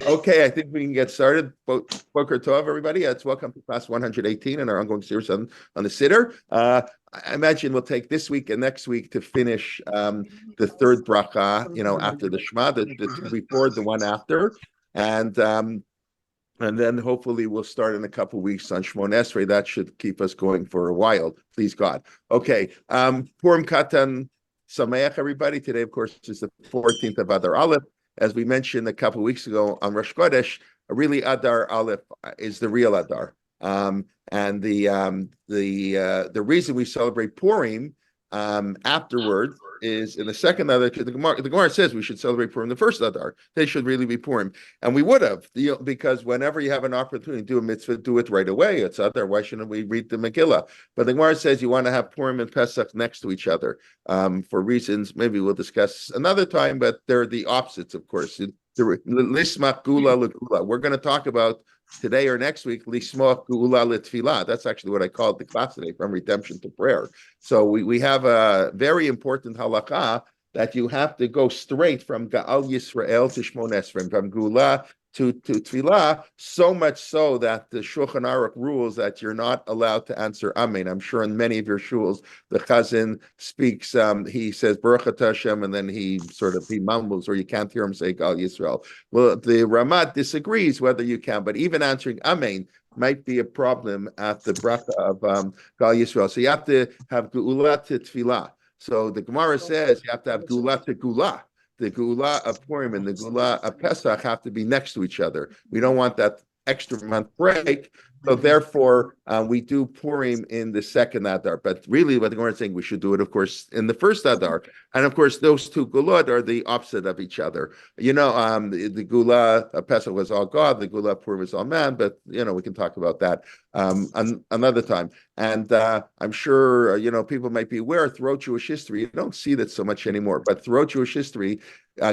Okay, I think we can get started. Boker Tov, everybody. It's welcome to class 118 in our ongoing series on the Siddur. I imagine we'll take this week and next week to finish the third bracha, after the Shema, the two before, the one after. And then hopefully we'll start in a couple of weeks on Shmon Esrei. That should keep us going for a while, please God. Okay, Purim Katan Sameach, everybody. Today, of course, is the 14th of Adar Aleph. As we mentioned a couple of weeks ago on Rosh Chodesh, really Adar Aleph is the real Adar. And the reason we celebrate Purim afterwards is in the second Adar. The Gemara says we should celebrate Purim the first Adar. They should really be Purim, and we would have, because whenever you have an opportunity to do a mitzvah, do it right away. It's Adar. Why shouldn't we read the Megillah? But the Gemara says you want to have Purim and Pesach next to each other for reasons maybe we'll discuss another time. But they're the opposites, of course. Lismach gula legula. We're going to talk about today or next week, lismach gula letfilah. That's actually what I called the class today, from redemption to prayer. So we have a very important halakha that you have to go straight from Gaal Yisrael to Shmon Esrei, from Gula to Tfilah, so much so that the Shulchan Aruch rules that you're not allowed to answer Amen. I'm sure in many of your shuls, the Chazan speaks, he says Baruch Hashem, and then he mumbles, or you can't hear him say Gaal Yisrael. Well, the Ramat disagrees whether you can, but even answering Amen might be a problem at the bracha of Gaal Yisrael. So you have to have Geula to Tfilah. So the Gemara says you have to have Geula to Gula. The Geula of Purim and the Geula of Pesach have to be next to each other. We don't want that extra month break. So therefore, we do Purim in the second Adar. But really, what the Gemara is saying, we should do it, of course, in the first Adar. And of course, those two Gulot are the opposite of each other. The Gula of Pesach was all God, the Gula of Purim was all man. But we can talk about that another time. And I'm sure people might be aware throughout Jewish history, you don't see that so much anymore. But throughout Jewish history,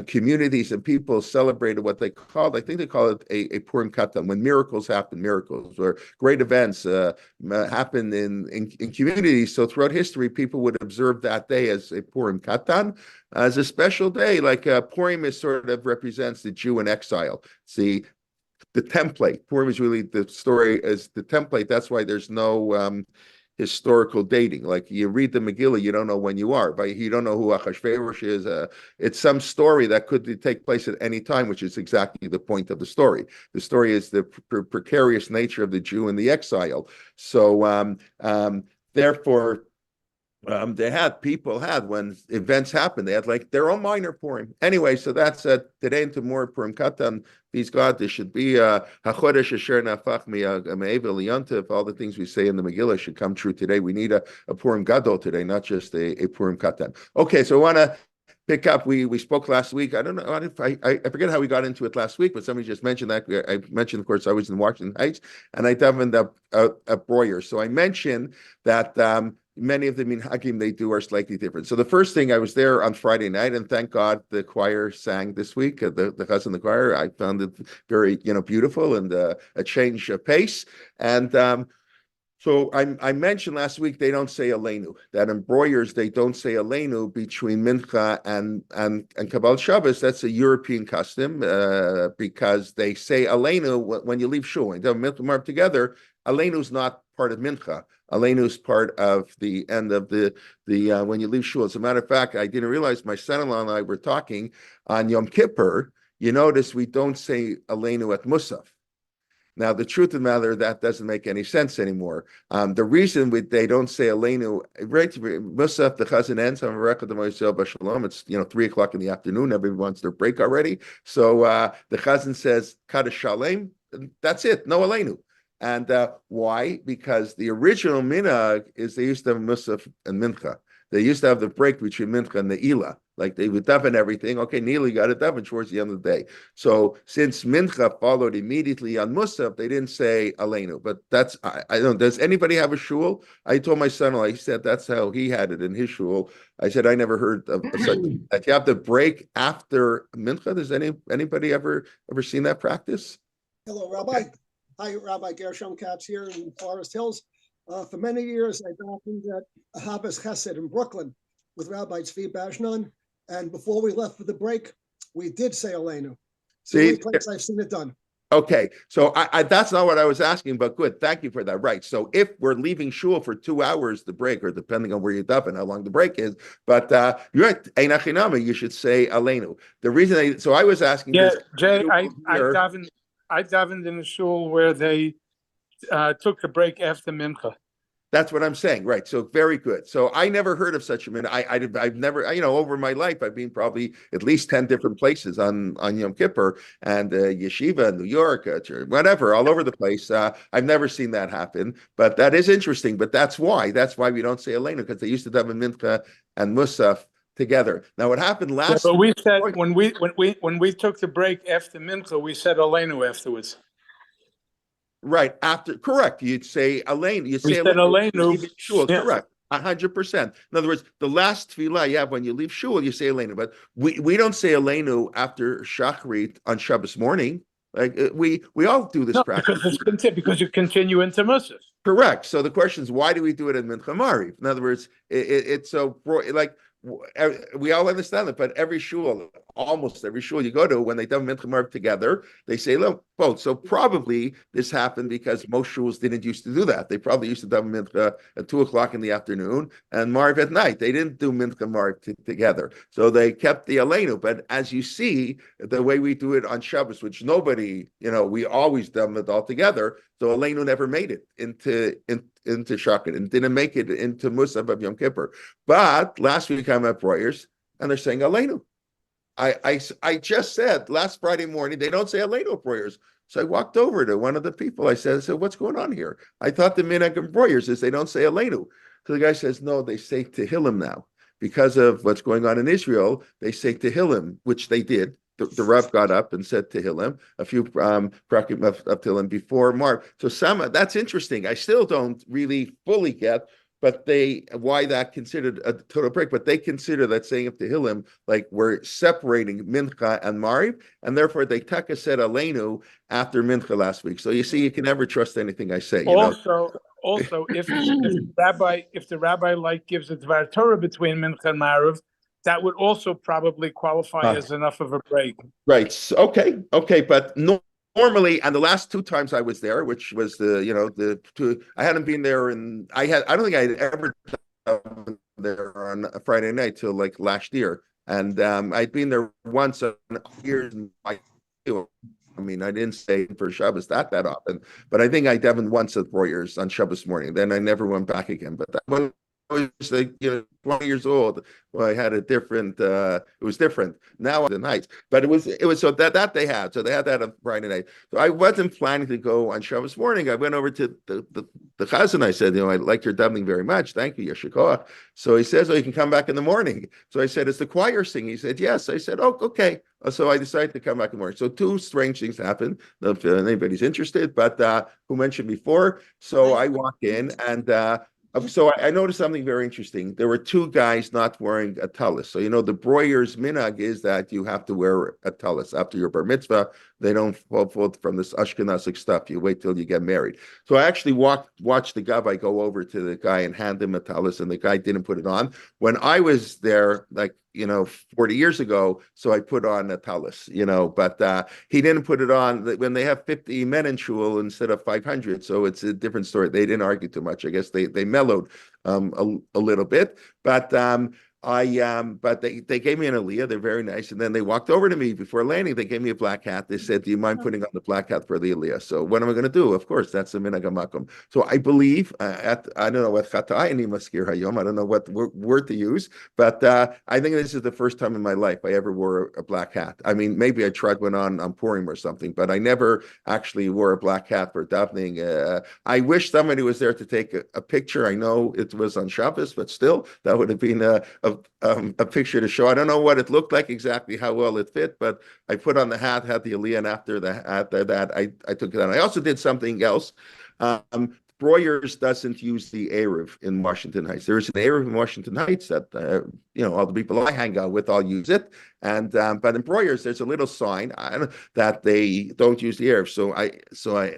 communities and people celebrated what they called, I think they call it a Purim Katan, when miracles happen, where great events happen in communities. So throughout history, people would observe that day as a Purim Katan, as a special day. Like Purim is sort of represents the Jew in exile. See, the template. Purim is really the story as the template. That's why there's no historical dating. Like you read the Megillah, you don't know when you are, but you don't know who Achashverosh is. It's some story that could take place at any time, which is exactly the point of the story. The story is the precarious nature of the Jew in the exile. So therefore, people had when events happened, they had like their own minor Purim. Anyway, so that's today into more Purim Katan. Please God, there should be HaChodesh Asher Nafach Me'evel Yontif. All the things we say in the Megillah should come true today. We need a Purim Gadol today, not just a Purim Katan. Okay, so I want to pick up. We spoke last week. I don't know if I forget how we got into it last week, but somebody just mentioned that. I mentioned, of course, I was in Washington Heights, and I davened up Breuer. So I mentioned that many of the minhagim they do are slightly different. So the first thing, I was there on Friday night, and thank God the choir sang this week. The chazan, the choir, I found it very beautiful and a change of pace. And so I mentioned last week they don't say Aleinu. That in Breuer's they don't say Aleinu between Mincha and Kabbalah Shabbos. That's a European custom because they say Aleinu when you leave shul. And Mincha together. Aleinu is not part of Mincha. Aleinu is part of the end of the when you leave shul. As a matter of fact, I didn't realize my son-in-law and I were talking on Yom Kippur. You notice we don't say Aleinu at Musaf. Now, the truth of the matter, that doesn't make any sense anymore. The reason they don't say Aleinu, right? Musaf, the chazan ends on Shalom. It's 3:00 in the afternoon. Everyone wants their break already. So the chazan says Kaddish Shalem. That's it. No Aleinu. And why? Because the original minhag is they used to have Musaf and Mincha. They used to have the break between Mincha and the Ila. Like they would daven everything. Okay, Neely got it daven towards the end of the day. So since Mincha followed immediately on Musaf, they didn't say Aleinu. But that's, I don't know, does anybody have a shul? I told my son-in-law, he said that's how he had it in his shul. I said, I never heard of such that you have to break after Mincha. Does anybody ever seen that practice? Hello, Rabbi. Hi, Rabbi Gershom Katz here in Forest Hills. For many years, I davened at Ahavas Chesed in Brooklyn with Rabbi Tzvi Bashnan. And before we left for the break, we did say Aleinu. the only See, place I've seen it done. okay, so I that's not what I was asking, but good. Thank you for that. Right. So if we're leaving shul for 2 hours to break, or depending on where you daven, how long the break is, but you're right, Ein Achinami, you should say Aleinu. The reason so I was asking Yeah, this Jay, here. I davened in a shul where they took the break after mincha. That's what I'm saying, right? So very good. So I never heard of such a minute. I've never, over my life, I've been probably at least 10 different places on Yom Kippur and yeshiva, New York, whatever, all over the place. I've never seen that happen, but that is interesting. But that's why we don't say Elena, because they used to have a mincha and musaf together. Now, what happened last? But we said when we took the break after mincha, we said Aleinu afterwards. Right after, correct. You'd say Aleinu. You We say said Aleinu. Shul, Yeah. correct. 100%. In other words, the last tefillah you have when you leave shul, you say Aleinu. But we don't say Aleinu after Shachrit on Shabbos morning. Like we all do this practice because you continue into Musaf. Correct. So the question is, why do we do it in Mincha Mariv? In other words, it's so like we all understand it, but every shul, almost every shul you go to, when they do Mincha Mariv together, they say both. So probably this happened because most shuls didn't used to do that. They probably used to do Mincha at 2:00 in the afternoon and Mariv at night. They didn't do Mincha Mariv together, so they kept the Aleinu. But as you see, the way we do it on Shabbos, which nobody, we always done it all together. So Aleinu never made it into Shachrit and didn't make it into Musaf of Yom Kippur. But last week I'm at Breuer's and they're saying Aleinu. I just said last Friday morning they don't say Aleinu at Breuer's. So I walked over to one of the people. I said, what's going on here? I thought the minhag of Breuer's is they don't say Aleinu. So the guy says, no, they say Tehillim now. Because of what's going on in Israel, they say Tehillim, which they did. The Rav got up and said Tehillim, a few prakim of Tehillim before Marv. So that's interesting. I still don't really fully get, but why that considered a total break. But they consider that saying of Tehillim like we're separating Mincha and Mariv, and therefore they taka said Aleinu after Mincha last week. So you see, you can never trust anything I say. Also, if the rabbi like gives a Dvar Torah between Mincha and Mariv, that would also probably qualify as enough of a break. Right. Okay. But normally, and the last 2 times I was there, which was the two, I hadn't been there, and I don't think I had ever been there on a Friday night till like last year, and I'd been there once in years. I mean, I didn't stay for Shabbos that often, but I think I davened once at Breuer's on Shabbos morning. Then I never went back again. But that was like 20 years old. Well, I had a different. It was different now the nights, but it was so that they had. So they had that on Friday night. So I wasn't planning to go on Shabbos morning. I went over to the chazan. I said, I like your davening very much. Thank you, Yeshikoah. So he says, you can come back in the morning. So I said, is the choir singing? He said, yes. I said, oh, okay. So I decided to come back in the morning. So 2 strange things happened. If anybody's interested, but who mentioned before. So I walk in and. So I noticed something very interesting. There were 2 guys not wearing a tallis. So, the Breuer's minhag is that you have to wear a tallis. After your bar mitzvah, they don't fall from this Ashkenazic stuff. You wait till you get married. So I actually watched the Gabbai go over to the guy and hand him a tallis, and the guy didn't put it on. When I was there, 40 years ago, so I put on a tallis, but he didn't put it on when they have 50 men in shul instead of 500. So it's a different story. They didn't argue too much. I guess they mellowed a little bit, but but they gave me an aliyah. They're very nice. And then they walked over to me before landing. They gave me a black hat. They said, do you mind putting on the black hat for the aliyah? So what am I going to do? Of course, that's the minhag hamakom. So I believe, I don't know what chata'ini maskir hayom. I don't know what word to use, but I think this is the first time in my life I ever wore a black hat. I mean, maybe I tried one on Purim or something, but I never actually wore a black hat for davening. I wish somebody was there to take a picture. I know it was on Shabbos, but still, that would have been a picture to show. I don't know what it looked like exactly, how well it fit, but I put on the hat, had the aliyah, and after that, I took it on. I also did something else. Breuer's doesn't use the Eruv in Washington Heights. There is an Eruv in Washington Heights that all the people I hang out with all use it, and but in Breuer's there's a little sign that they don't use the Eruv. So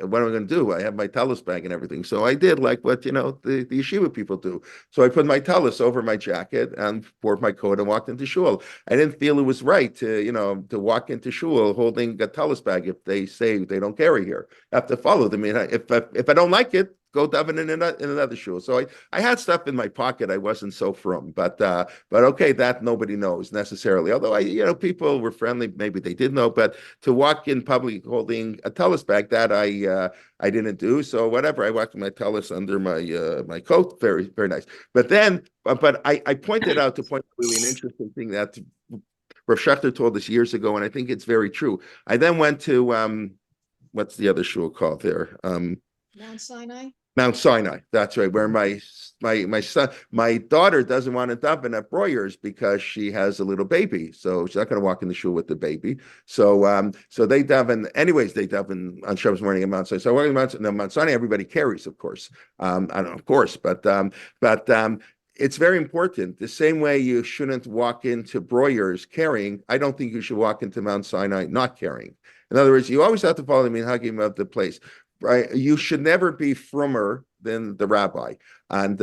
what am I going to do? I have my tallis bag and everything. So I did like what the yeshiva people do. So I put my tallis over my jacket and wore my coat and walked into shul. I didn't feel it was right to walk into shul holding a tallis bag if they say they don't carry here. I have to follow them. If I don't like it, go daven in another shul. So I had stuff in my pocket. I wasn't so frum, but okay, that nobody knows necessarily. Although people were friendly, maybe they did know. But to walk in public holding a tallis bag, that I didn't do. So whatever, I walked with my tallis under my coat. Very very nice. But I pointed out really an interesting thing that Rav Schechter told us years ago, and I think it's very true. I then went to what's the other shul called there? Mount Sinai. Mount Sinai. That's right. Where my son, my daughter doesn't want to daven at Breuer's because she has a little baby, so she's not going to walk in the shul with the baby. So they daven. Anyways, they daven on Shabbos morning at Mount Sinai. So walking Mount Sinai, everybody carries, of course. I don't know, of course, but it's very important. The same way you shouldn't walk into Breuer's carrying, I don't think you should walk into Mount Sinai not carrying. In other words, you always have to follow the minhagim of the place. Right, you should never be frummer than the rabbi, and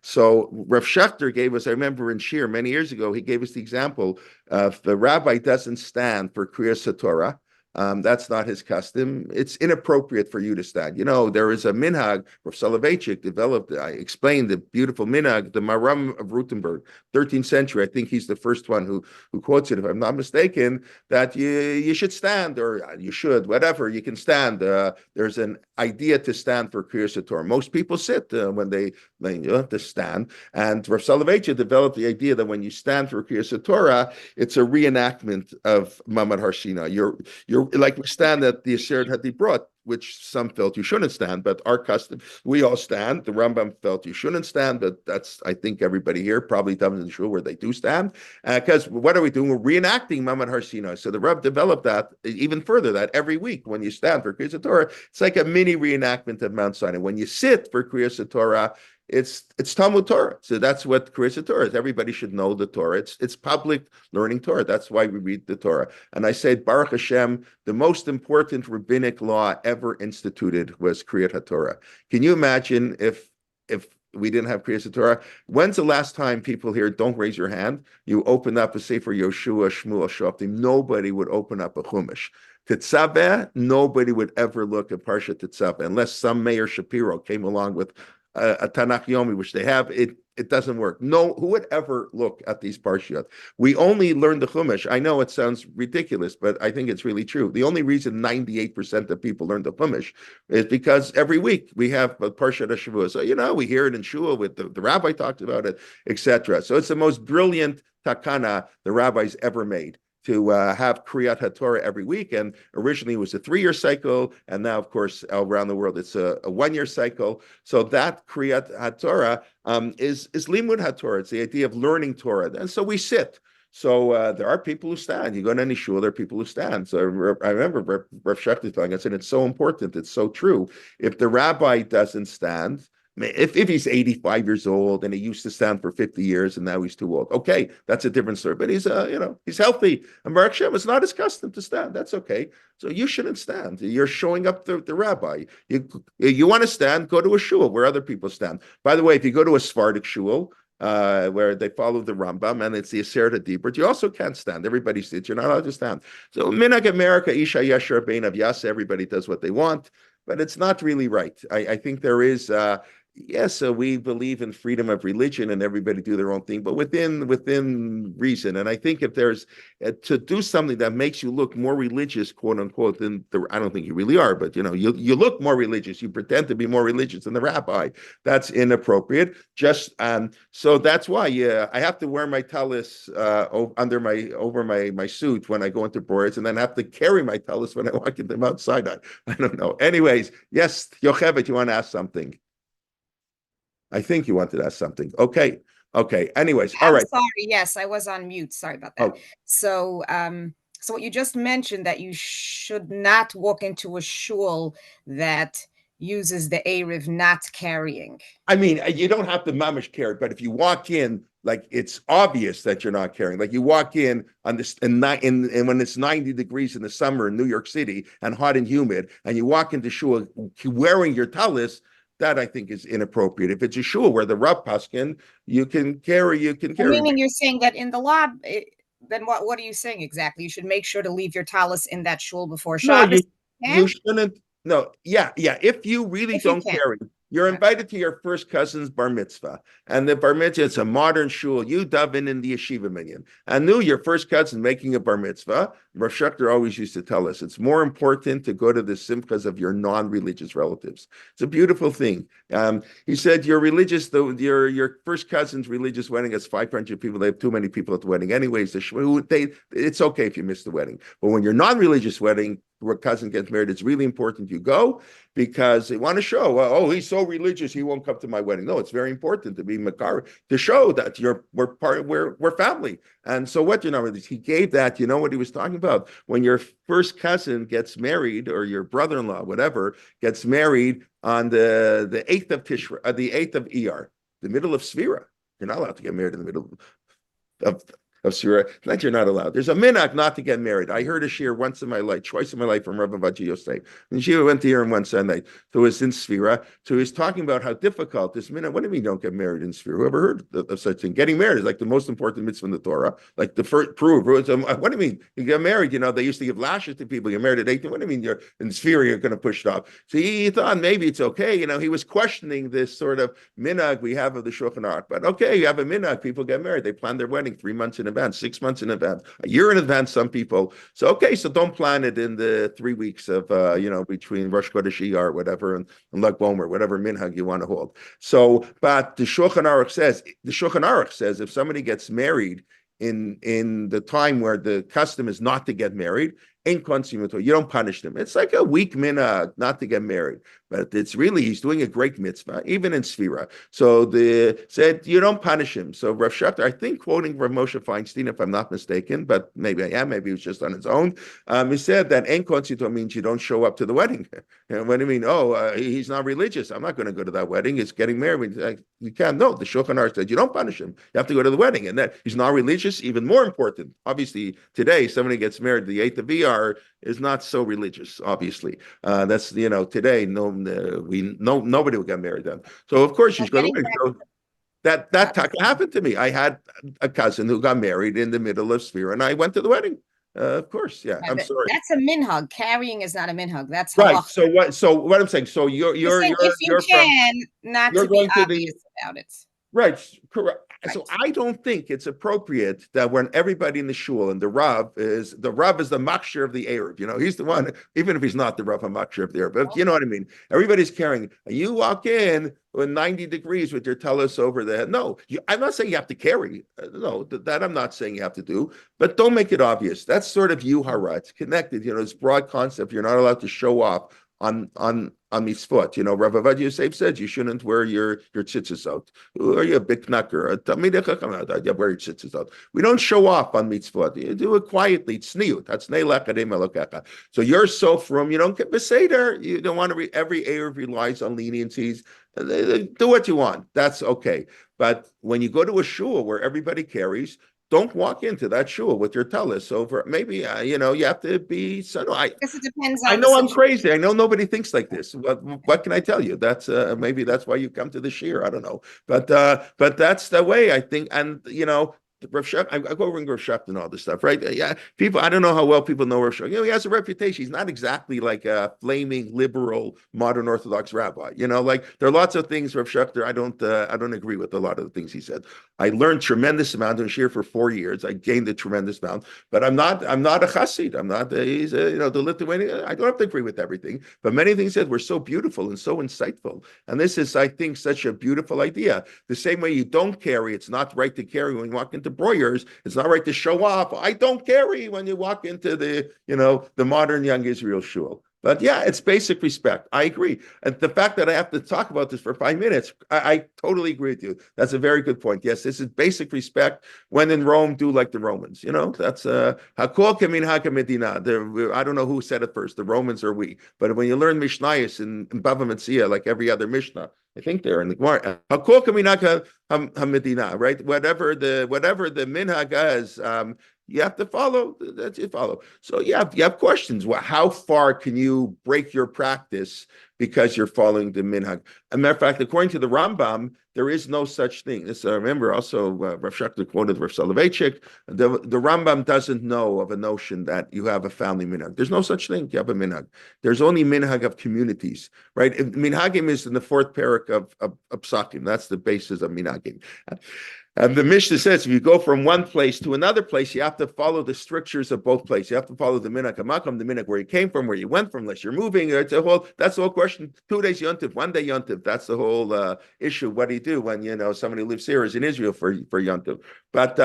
so Rav Schechter gave us. I remember in Shir many years ago, he gave us the example of the rabbi doesn't stand for Kriyas Torah. That's not his custom. It's inappropriate for you to stand. There is a minhag. Rav Soloveitchik developed. I explained the beautiful minhag, the Maram of Rutenberg, 13th century. I think he's the first one who quotes it, if I'm not mistaken, that you should stand, or you should, whatever, you can stand. There's an idea to stand for Kriyas Torah. Most people sit when they to stand. And Rav Soloveitchik developed the idea that when you stand for Kriyas Torah, it's a reenactment of Mamad Har Sinai. You're like we stand at the Aseret HaDibrot, which some felt you shouldn't stand, but our custom, we all stand. The Rambam felt you shouldn't stand, but that's, I think everybody here probably doesn't sure where they do stand. Because what are we doing? We're reenacting Mamad Har Sinai. So the Rav developed that even further, that every week when you stand for Kriyas Torah, it's like a mini reenactment of Mount Sinai. When you sit for Kriyas Torah, it's Talmud Torah. So that's what Kriyas Torah is. Everybody should know the Torah. It's public learning Torah. That's why we read the Torah. And I said, Baruch Hashem, the most important rabbinic law ever instituted was Kriyat HaTorah. Can you imagine if we didn't have Kriyas Torah? When's the last time people here, don't raise your hand, you open up a Sefer Yoshua, Shmuel, Shoftim, nobody would open up a Chumash. Tetzaveh, nobody would ever look at Parsha Tetzaveh unless some Meir Shapiro came along with a Tanakh Yomi, which they have. It doesn't work. No, who would ever look at these parshiyot? We only learn the Chumash. I know it sounds ridiculous, but I think it's really true. The only reason 98% of people learn the Chumash is because every week we have a parshat Shavua. So, we hear it in Shul with the rabbi talked about it, etc. So it's the most brilliant takana the rabbis ever made, to have Kriyat HaTorah every week. And originally it was a 3-year cycle. And now, of course, around the world, it's a 1-year cycle. So that Kriyat HaTorah is Limud HaTorah. It's the idea of learning Torah. And so we sit. So there are people who stand. You go to any shul, there are people who stand. So I remember Rav Schechter telling us, and it's so important, it's so true. If the rabbi doesn't stand, if he's 85 years old and he used to stand for 50 years and now he's too old, okay, that's a different story. But he's he's healthy. And Baruch Hashem, it's not his custom to stand. That's okay. So you shouldn't stand. You're showing up the rabbi. You want to stand, go to a shul where other people stand. By the way, if you go to a Sephardic shul, where they follow the Rambam and it's the Aseret HaDibrot, you also can't stand. Everybody sits. You're not allowed to stand. So Minhag America, Isha Yashar Bein Av Yasa, everybody does what they want, but it's not really right. I think there is yes, we believe in freedom of religion and everybody do their own thing, but within reason. And I think if there's to do something that makes you look more religious, quote unquote, than I don't think you really are, but you look more religious, you pretend to be more religious than the rabbi. That's inappropriate. Just so that's why I have to wear my tallis over my suit when I go into Breuer's, and then have to carry my tallis when I walk into Mount Sinai. I don't know. Anyways, yes, Yocheved, you want to ask something? I think you wanted to ask something. Okay. Anyways, all right. Sorry. Yes, I was on mute. Sorry about that. Oh. So what you just mentioned, that you should not walk into a shul that uses the Erev not carrying. I mean, you don't have to mamish carry, but if you walk in, like it's obvious that you're not carrying. Like you walk in on this and when it's 90 degrees in the summer in New York City and hot and humid, and you walk into shul wearing your talis, that I think is inappropriate. If it's a shul where the Rav Paskin, you can carry. Meaning you're saying that in the lob, then what are you saying exactly? You should make sure to leave your talis in that shul before Shabbos. No, you shouldn't. No, yeah. If you really don't carry, you're invited to your first cousin's bar mitzvah, and the bar mitzvah, it's a modern shul. You dove in the yeshiva minyan, and knew your first cousin making a bar mitzvah. Rav Schechter always used to tell us it's more important to go to the simchas of your non-religious relatives. It's a beautiful thing. He said your religious, your first cousin's religious wedding has 500 people. They have too many people at the wedding, anyways. It's okay if you miss the wedding, but when your non-religious wedding, where a cousin gets married, it's really important you go because they want to show, oh, he's so religious, he won't come to my wedding. No, it's very important to be makar, to show that we're family. And so what, he gave that, you know what he was talking about? When your first cousin gets married, or your brother-in-law, whatever, gets married on the 8th of Tishri, the 8th of Iyar, the middle of Svira. You're not allowed to get married in the middle of Surah, that you're not allowed. There's a minhag not to get married. I heard a shir once in my life, twice in my life from Rabbi Yosef. And she went to hear him one Sunday. So it was in Sfira. So he's talking about how difficult this minhag. What do you mean don't get married in Sfira? Whoever heard of such thing? Getting married is like the most important mitzvah in the Torah. Like the first proof. What do you mean? You get married, they used to give lashes to people. You're married at 18. What do you mean you're in Sfira, you're going to push it off? So he thought maybe it's okay. He was questioning this sort of minhag we have of the Shulchan Aruch. But okay, you have a minhag, people get married. They plan their wedding 3 months in advance, 6 months in advance, a year in advance, some people. So, okay, so don't plan it in the 3 weeks of, between Rosh Chodesh Iyar or whatever, and Lag Bomer, whatever minhag you want to hold. So, but the Shulchan Aruch says, if somebody gets married in the time where the custom is not to get married, you don't punish them. It's like a weak minhag not to get married, but it's really, he's doing a great mitzvah, even in Sfira. So said you don't punish him. So Rav Schechter, I think quoting Rav Moshe Feinstein, if I'm not mistaken, but maybe I am, maybe he was just on his own. He said that en konsito means you don't show up to the wedding. And what do you mean? Oh, he's not religious. I'm not going to go to that wedding. He's getting married. You can't. No, the Shulchan Aruch said you don't punish him. You have to go to the wedding. And that he's not religious, even more important. Obviously, today, somebody gets married the 8th of Iyar is not so religious, obviously. That's, today, nobody will get married then. So, of course, she's going to wedding. So that happened to me. I had a cousin who got married in the middle of Sfira, and I went to the wedding. Of course, yeah. I'm sorry. That's a minhag. Carrying is not a minhag. That's right. Halach. So what I'm saying. So you're if you can not to be obvious about it. Right, correct. Right. So I don't think it's appropriate that when everybody in the shul and the Rav is the makshir of the Erev, he's the one, even if he's not the Rav makshir of the Erev, but you know what I mean? Everybody's carrying, you walk in with 90 degrees with your talus over the head. No, I'm not saying you have to carry. No, that I'm not saying you have to do, but don't make it obvious. That's sort of yuhara. It's connected, this broad concept. You're not allowed to show off on mitzvot. Rabbi Yosef said you shouldn't wear your tzitzis out. Are you a big knacker? You wear your tzitzis out. We don't show off on mitzvot. You do it quietly. It's niyut. That's so you're so from, you don't get beseder. You don't want to every Erev relies on leniencies. Do what you want. That's okay. But when you go to a shul where everybody carries, don't walk into that shul with your tallis over. Maybe you have to be subtle. I guess it depends. I know I'm crazy. I know nobody thinks like this. What can I tell you? That's maybe that's why you come to the shir. I don't know, but that's the way I think. And Rav Schechter, I go over and Rav Schechter and all this stuff, right? Yeah, people. I don't know how well people know Rav Schechter. He has a reputation. He's not exactly like a flaming liberal modern Orthodox rabbi. Like there are lots of things Rav Schechter. I don't agree with a lot of the things he said. I learned tremendous amount in shir for 4 years. I gained a tremendous amount, but I'm not a chassid. I'm not. He's the Lithuanian. I don't have to agree with everything, but many things said were so beautiful and so insightful. And this is, I think, such a beautiful idea. The same way you don't carry, it's not right to carry when you walk into broyers. It's not right to show off. I don't carry when you walk into the modern young Israel shul. But yeah, it's basic respect. I agree. And the fact that I have to talk about this for 5 minutes, I totally agree with you. That's a very good point. Yes, this is basic respect. When in Rome, do like the Romans. That's Hakol Kamin Haka Medina. I don't know who said it first, the Romans or we. But when you learn Mishnayos in Bava Metzia, like every other Mishnah, I think they're in the Gemara. Hakol Kamin Haka Hamedina, right? Whatever the minhag is, you have to follow. That's you follow. So you have questions. Well, how far can you break your practice because you're following the minhag? As a matter of fact, according to the Rambam, there is no such thing. This remember also Rav Shachar quoted Rav Soloveitchik. The Rambam doesn't know of a notion that you have a family minhag. There's no such thing. You have a minhag. There's only minhag of communities, right? Minhagim is in the fourth parak of Psakim. That's the basis of minhagim. And the Mishnah says, if you go from one place to another place, you have to follow the strictures of both places. You have to follow the minhag hamakom, the minhag where you came from, where you went from, unless you're moving. That's the whole question. 2 days yontif, 1 day yontif. That's the whole issue. What do you do when somebody who lives here is in Israel for yontif? But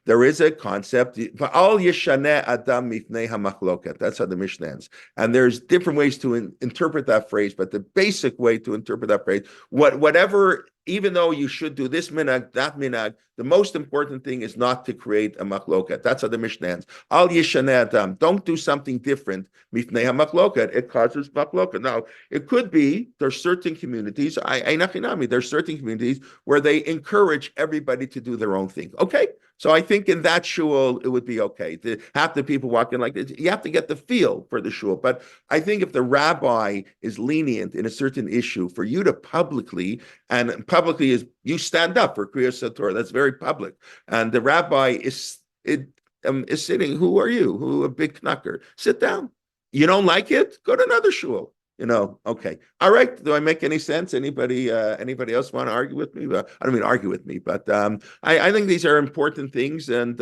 there is a concept. Al yeshaneh adam mifnei hamachloket. That's how the Mishnah ends. And there's different ways to interpret that phrase, but the basic way to interpret that phrase, whatever. Even though you should do this minhag, that minhag, the most important thing is not to create a machloket. That's how the Mishnah ends. Al yishaneh adam. Don't do something different. Mifnei hamachloket. It causes machloket. Now, it could be there's certain communities. There's certain communities where they encourage everybody to do their own thing. Okay. So I think in that shul, it would be okay to have the people walking like this. You have to get the feel for the shul. But I think if the rabbi is lenient in a certain issue, for you to publicly is you stand up for Kriyas Satorah. That's very public. And the rabbi is sitting. Who are you? Who a big knacker? Sit down. You don't like it? Go to another shul. Okay. All right. Do I make any sense? Anybody else want to argue with me? I don't mean argue with me, but I think these are important things, and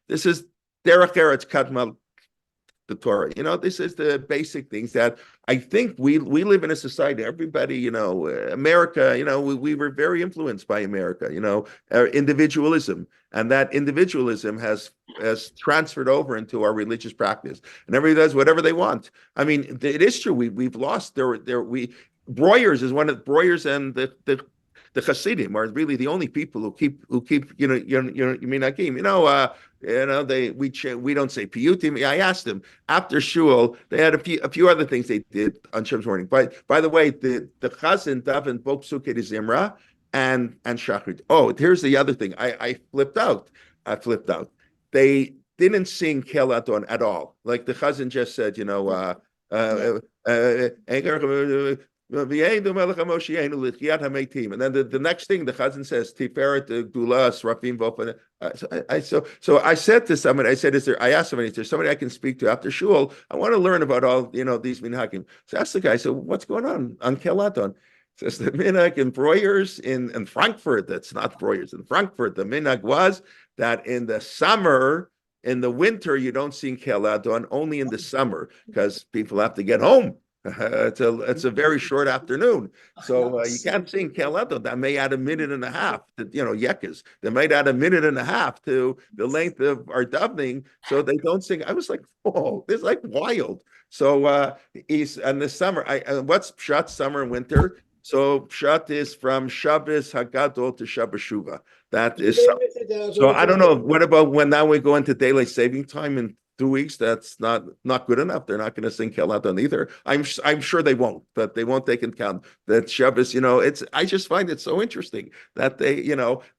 this is derech eretz kadma the Torah. This is the basic things that I think we live in a society. Everybody, America. We were very influenced by America. Individualism, and that individualism has transferred over into our religious practice, and everybody does whatever they want. I mean, it is true. We've lost Breuers is one of Breuers and the Hasidim are really the only people who keep minakim. We don't say piyutim. I asked them after shul. They had a few other things they did on Shem's morning. But by the way, the chazan davened both Sukkot Zimra and Shachrit. Oh, here's the other thing. I flipped out. They didn't sing Kel Adon at all. Like the chazan just said, and then the next thing the chazan says, Tiferet Gulas Rafim Vofan. So I said to somebody, I asked somebody, is there somebody I can speak to after shul? I want to learn about all these minhagim. So I asked the guy, so what's going on Kel Adon? Says the minhag in Breuers in Frankfurt. That's not Breuers in Frankfurt. The minhag was that in the summer. In the winter, you don't sing Kel Adon, only in the summer, because people have to get home. It's a very short afternoon. So you can't sing Kel Adon. That may add a minute and a half to, yekas. They might add a minute and a half to the length of our davening, so they don't sing. I was like, oh, this is like wild. So he's in the summer. What's Pshat, summer and winter? So Pshat is from Shabbos Hagadol to Shabbos Shuvah. That is so. I don't know. What about when now we go into daylight saving time in 2 weeks? That's not good enough. They're not going to sing Kel Adon either. I'm sure they won't, but they won't take into account that Shabbos. I just find it so interesting that they,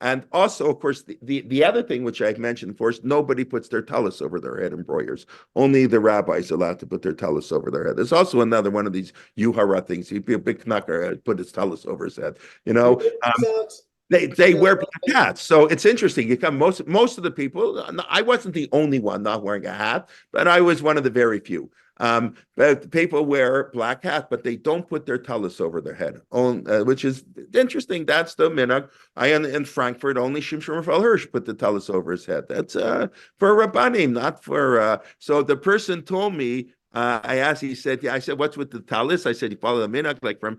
and also of course the other thing which I've mentioned, of course, nobody puts their tallis over their head in Breuers. Only the rabbis are allowed to put their tallis over their head. There's also another one of these yuhara things. He'd be a big knacker, put his tallis over his head. They wear black hats, so it's interesting. You come most of the people. I wasn't the only one not wearing a hat, but I was one of the very few. But people wear black hats, but they don't put their tallis over their head, which is interesting. That's the minhag. In Frankfurt, only Shimshon Raphael Hirsch put the tallis over his head. That's for Rabbanim, not for. So the person told me. I asked, he said, yeah, I said, what's with the talis? I said, you follow the minhag, like from,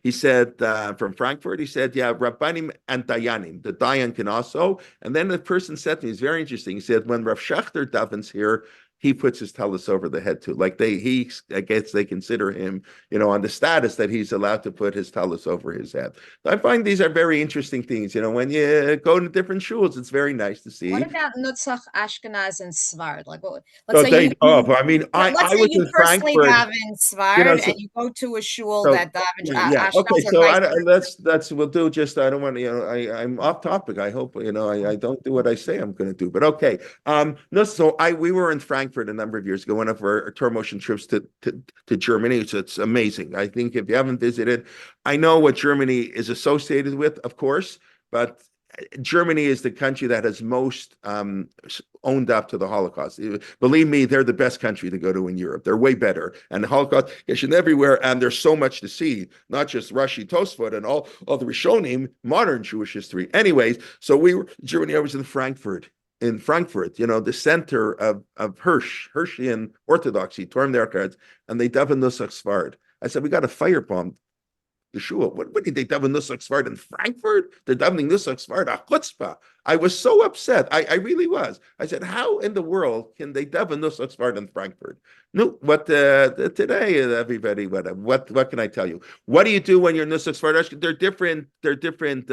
he said, from Frankfurt, he said, yeah, Rabbanim and Dayanim, the Dayan can also. And then the person said to me, it's very interesting. He said, when Rav Shachar davens here, he puts his talus over the head too. Like I guess they consider him, on the status that he's allowed to put his talus over his head. I find these are very interesting things. When you go to different shuls, it's very nice to see. What about Nutzach, Ashkenaz, and Svard? Like, let's So say I mean, let's I say was you in personally Frankfurt. daven Svard, So- and you go to a shul so, that daven Yeah. Ashkenaz Okay. or So vice let's we'll do just. I don't want to. I'm off topic. I hope I don't do what I say I'm going to do. But okay. No. So we were in Frankfurt a number of years ago. One of our tour motion trips to Germany. So it's amazing. I think if you haven't visited, I know what Germany is associated with, of course, but Germany is the country that has most owned up to the Holocaust. Believe me, they're the best country to go to in Europe. They're way better. And the Holocaust is everywhere, and there's so much to see, not just Rashi Tosfot and all the Rishonim, modern Jewish history. Anyways, so Germany, I was in Frankfurt, the center of Hirschian Orthodoxy, Torm Nerkard, and they daven Nusach Svard. I said, we got a firebomb. The shul. What did they daven Nusach Svard in Frankfurt? They're davening Nusach Svard a chutzpah. I was so upset. I really was. I said, how in the world can they daven Nusach Svard in Frankfurt? No, what today, everybody, what can I tell you? What do you do when you're Nusach Svard? They're different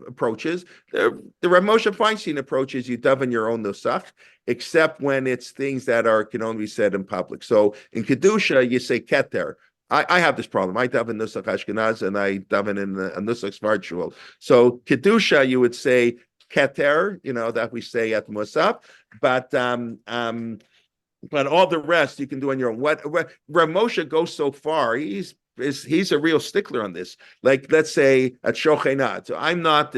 approaches. The Rav Moshe Feinstein approach is you daven your own Nusach, except when it's things that can only be said in public. So in Kedusha, you say Keter. I have this problem. I daven Nusach Ashkenaz and I daven in a Nusach Svard shul. So Kedusha, you would say Keter, that we say at Musaf, but all the rest you can do on your own. What Rav Moshe goes so far, he's a real stickler on this. Like, let's say at Shochenat. So I'm not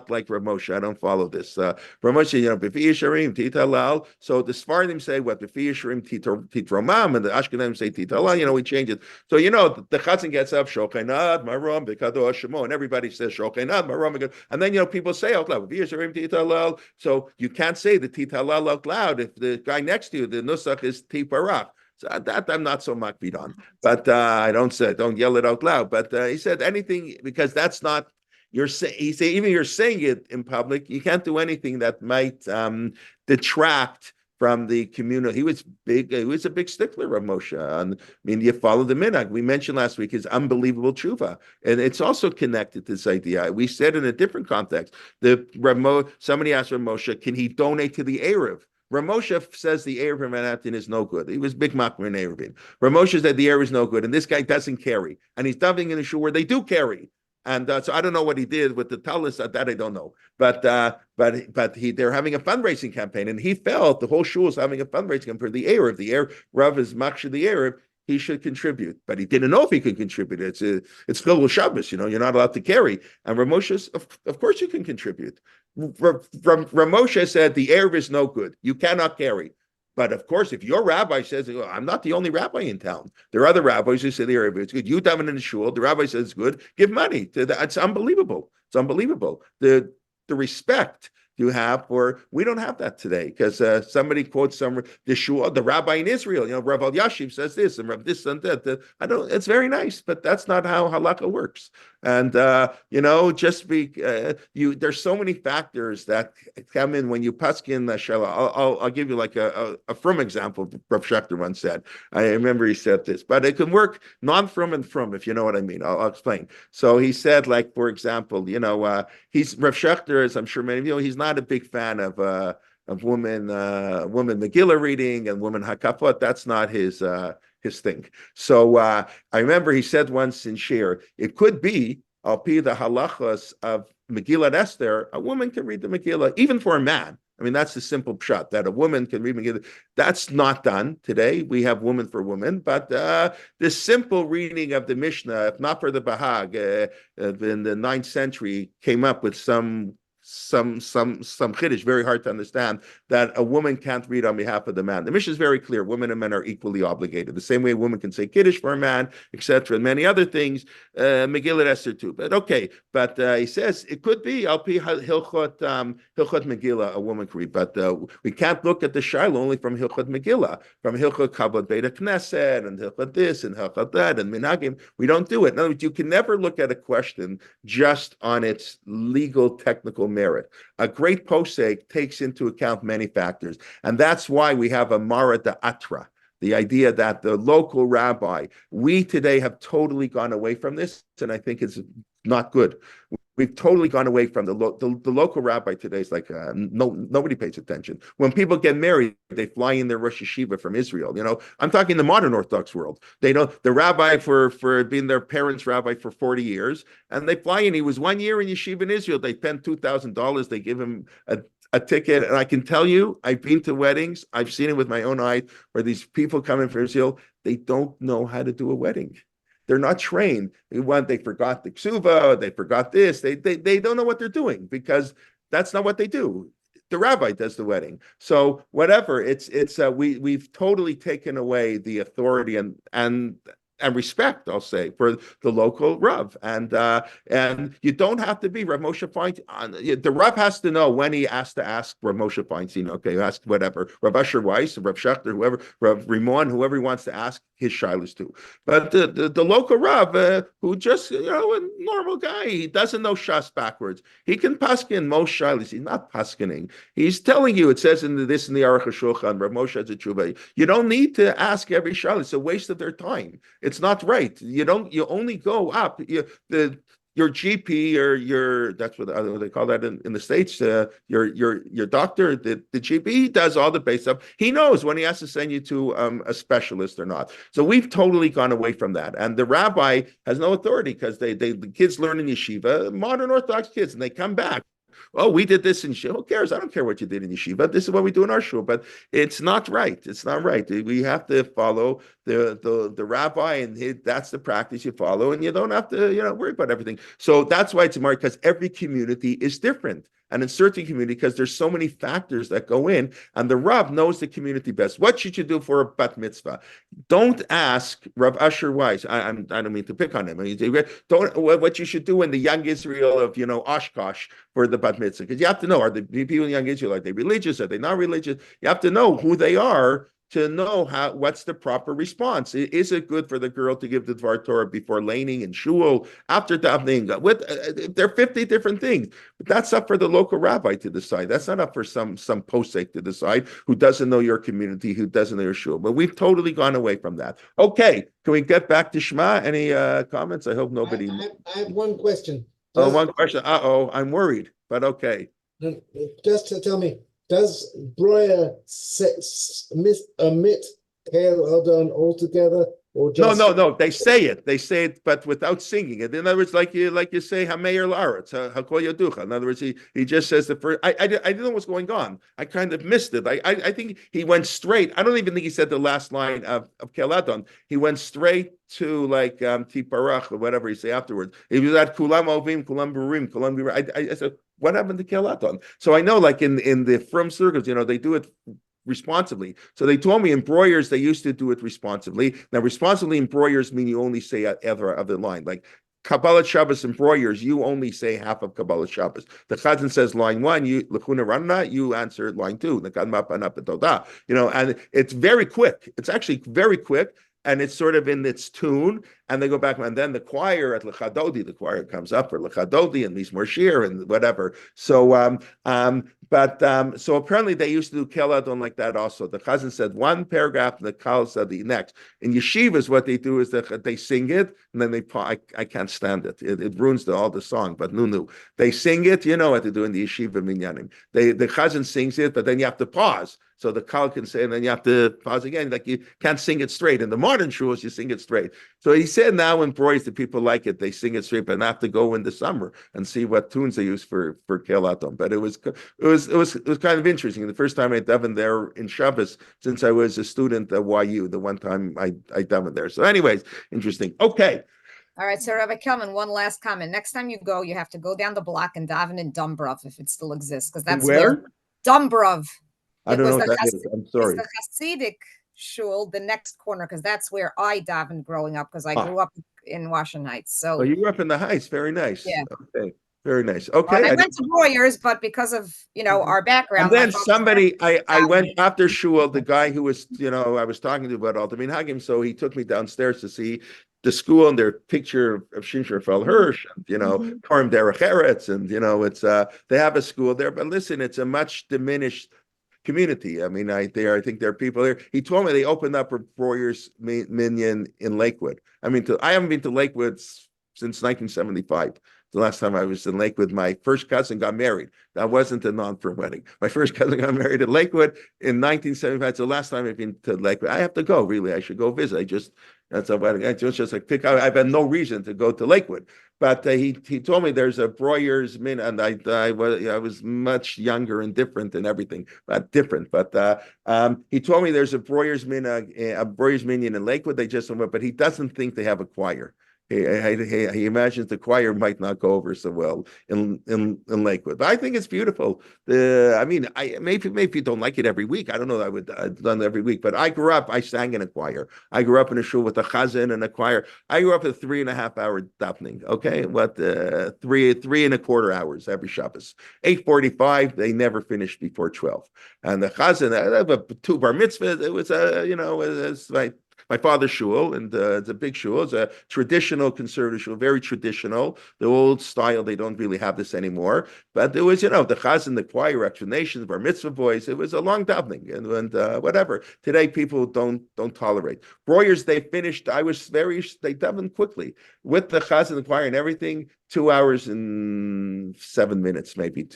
like Rav Moshe. I don't follow this. Rav Moshe, B'fi Yisharim Titalal. So the Sfardim say what B'fi Yisharim Titromam, and the Ashkenazim say Titalal. We change it. So the Chatzin gets up Shochenat Marom B'Kadosh Shemo, and everybody says Shochenat Marom, and then people say out loud B'fi Yisharim Titalal. So you can't say the Titalal out loud if the guy next to you, the Nusach, is Tiparach. So that I'm not so makbid on, but I don't yell it out loud. But he said anything, because that's not he said even you're saying it in public, you can't do anything that might detract from the community. He was a big stickler of Moshe. You follow the minhag. We mentioned last week his unbelievable tshuva, and it's also connected to this idea. We said in a different context, somebody asked Rav Moshe, can he donate to the Erev? Rav Moshe says the Erev in Manhattan is no good. He was big makmer in Erevin. Rav Moshe said the Erev is no good, and this guy doesn't carry, and he's davening in a shul where they do carry. And so I don't know what he did with the talus. That I don't know. But they're having a fundraising campaign, and he felt the whole shul is having a fundraising campaign for the Erev. The Erev Rav is makshir the Erev. He should contribute, but he didn't know if he could contribute. It's Chilul Shabbos, you're not allowed to carry. And Rav Moshe, of course you can contribute. Rav Moshe said the Erev is no good. You cannot carry. But of course, if your rabbi says, I'm not the only rabbi in town. There are other rabbis who say the Erev is good. You daven in the shul. The rabbi says it's good. Give money. It's unbelievable. It's unbelievable. The respect you have we don't have that today, because somebody quotes the rabbi in Israel, Rav Al Yashiv says this and Rav this and that. It's very nice, but that's not how halakha works. And there's so many factors that come in when you paskin Shela. I'll give you like a from example. Rav Schechter once said. I remember he said this, but it can work non-from and from, if you know what I mean. I'll explain. So he said, like, for example, he's Rav Schechter, as I'm sure many of you know, he's not a big fan of women Megillah reading and women hakafot. That's not his thing. So I remember he said once in Shir, it could be al pi the halachas of Megillah Esther, a woman can read the Megillah even for a man. That's the simple pshat, that a woman can read Megillah. That's not done today. We have woman for woman, but the simple reading of the Mishnah, if not for the Bahag, in the 9th century, came up with some chiddush, very hard to understand, that a woman can't read on behalf of the man. The Mishnah is very clear. Women and men are equally obligated. The same way a woman can say kiddush for a man, etc., and many other things. Megillah Esther too. But okay. But he says it could be al pi hilchot Megillah, a woman can read. But we can't look at the shiloh only from hilchot Megillah, from hilchot Kabbalah Beit Knesset and hilchot this and hilchot that and minhagim. We don't do it. In other words, you can never look at a question just on its legal technical merit. A great posek takes into account many factors, and that's why we have a Mara Atra. The idea that the local rabbi, we today have totally gone away from this, and I think it's not good. We've totally gone away from the local rabbi today. Is like nobody pays attention. When people get married, they fly in their Rosh Yeshiva from Israel. I'm talking the modern Orthodox world. They know the rabbi for being their parents' rabbi for 40 years, and they fly in. He was 1 year in yeshiva in Israel. They spend $2,000. They give him a ticket, and I can tell you, I've been to weddings. I've seen it with my own eyes where these people come in from Israel. They don't know how to do a wedding. They're not trained. They forgot the ksuva. They forgot this. They don't know what they're doing because that's not what they do. The rabbi does the wedding. So whatever. We've totally taken away the authority and respect, I'll say, for the local Rav. And you don't have to be Rav Moshe Feinstein. The Rav has to know when he has to ask Rav Moshe Feinstein, okay, ask whatever, Rav Asher Weiss, Rav Schechter, whoever, Rav Rimon, whoever he wants to ask his shilas to. But the local Rav, who just, a normal guy, he doesn't know Shas backwards. He can paskin most shilas. He's not paskining. He's telling you, it says in the Aruch HaShulchan, Rav Moshe has a tshuva. You don't need to ask every shilas. It's a waste of their time. It's not right. You only go up. Your GP or that's what they call that in the States. Your doctor, the GP, he does all the base stuff. He knows when he has to send you to a specialist or not. So we've totally gone away from that. And the rabbi has no authority because the kids learn in yeshiva, modern Orthodox kids, and they come back. Oh, we did this in yeshiva. Who cares? I don't care what you did in yeshiva. This is what we do in our shul. But it's not right. It's not right. We have to follow the rabbi, and that's the practice you follow, and you don't have to worry about everything. So that's why it's important, because every community is different. And in certain community, because there's so many factors that go in, and the Rav knows the community best. What should you do for a bat mitzvah? Don't ask Rav Asher Weiss. I don't mean to pick on him. What you should do in the young Israel of Oshkosh for the bat mitzvah, because you have to know, are the people in young Israel, are they religious? Are they not religious? You have to know who they are to know what's the proper response. Is it good for the girl to give the Dvar Torah before laning and shul, after davening? There are 50 different things, but that's up for the local rabbi to decide. That's not up for some posek to decide who doesn't know your community, who doesn't know your shul. But we've totally gone away from that. Okay, can we get back to Shema? Any comments? I hope nobody. I have one question. One question. I'm worried, but okay. Just to tell me, does Breuer omit Kale Eldon altogether, or just No. They say it, but without singing it. In other words, like you say, Hameir Laretz, Hakol Yaducha. In other words, he just says the first. I didn't know what's going on. I kind of missed it. I think he went straight. I don't even think he said the last line of Kale Eldon. He went straight to like Tiparach or whatever he say afterwards. He was at Kulam Ovim, Kulam Burim, Kulam Burim. I said, what happened to Kale Eldon? So I know, like in the Frum circles, they do it responsibly. So they told me in broyers they used to do it responsibly. Now, responsibly in broyers mean you only say either of the line. Like Kabbalah Shabbos and broyers, you only say half of Kabbalah Shabbos. The Chazan says line 1, you Lechuna Ranna, you answer line 2. And it's very quick. It's actually very quick. And it's sort of in its tune, and they go back, and then the choir at Lechadodi, the choir comes up for Lechadodi and Mizmor Shir and whatever. So, so apparently they used to do Keladon like that also. The Chazan said one paragraph, and the Kal said the next. In yeshivas, what they do is that they sing it, and then I can't stand it. It ruins all the song, but no. They sing it, you know what they do in the yeshiva minyanim. The Chazan sings it, but then you have to pause. So the Kal can say, and then you have to pause again. Like you can't sing it straight. In the modern shuls, you sing it straight. So he said now in Broyes, the people like it, they sing it straight, but have to go in the summer and see what tunes they use for Kelatom. But it was kind of interesting. The first time I davened there in Shabbos, since I was a student at YU, the one time I davened there. So anyways, interesting. Okay. All right, so Rabbi Kelman, one last comment. Next time you go, you have to go down the block and daven in Dumbrov if it still exists, because that's where Dumbrov. I don't know what that is. I'm sorry. It's the Hasidic shul, the next corner, because that's where I davened growing up, because I grew up in Washington Heights. So you grew up in the Heights. Very nice. Yeah. Okay. Very nice. Okay. Well, I went to Warriors, but because of our background. And then somebody, I went after shul. The guy who was, I was talking to about Altamim Hagim, so he took me downstairs to see the school and their picture of Shinshar Fel Hirsch, and, Karim Derech Eretz, and, it's, they have a school there, but listen, it's a much diminished community. I mean, I think there are people there. He told me they opened up a Breuer's Minyan in Lakewood. I mean, I haven't been to Lakewood since 1975. The last time I was in Lakewood, my first cousin got married. That wasn't a non-firm wedding. My first cousin got married in Lakewood in 1975. It's the last time I've been to Lakewood. I have to go, really. I should go visit. That's a wedding. I just like pick out. I've had no reason to go to Lakewood. But he told me there's a Breuer's Min, and I was much younger and different and everything, but different. But he told me there's a Breuer's Minyan in Lakewood. They just went, but he doesn't think they have a choir. He imagines the choir might not go over so well in Lakewood, but I think it's beautiful. Maybe you don't like it every week. I don't know. I would have done it every week, but I grew up. I sang in a choir. I grew up in a shul with a chazan and a choir. I grew up at 3.5 hour davening. Okay, 3.25 hours every Shabbos. 8:45. They never finished before 12. And the chazan, I have 2 bar mitzvahs. It was it's like my father's shul, and it's a big shul. It's a traditional conservative shul, very traditional. The old style, they don't really have this anymore. But there was, the chazan, the choir, explanations, bar mitzvah boys. It was a long davening and whatever. Today, people don't tolerate. Breuer's, they finished. They davened quickly with the chazan, the choir, and everything. 2 hours and 7 minutes, maybe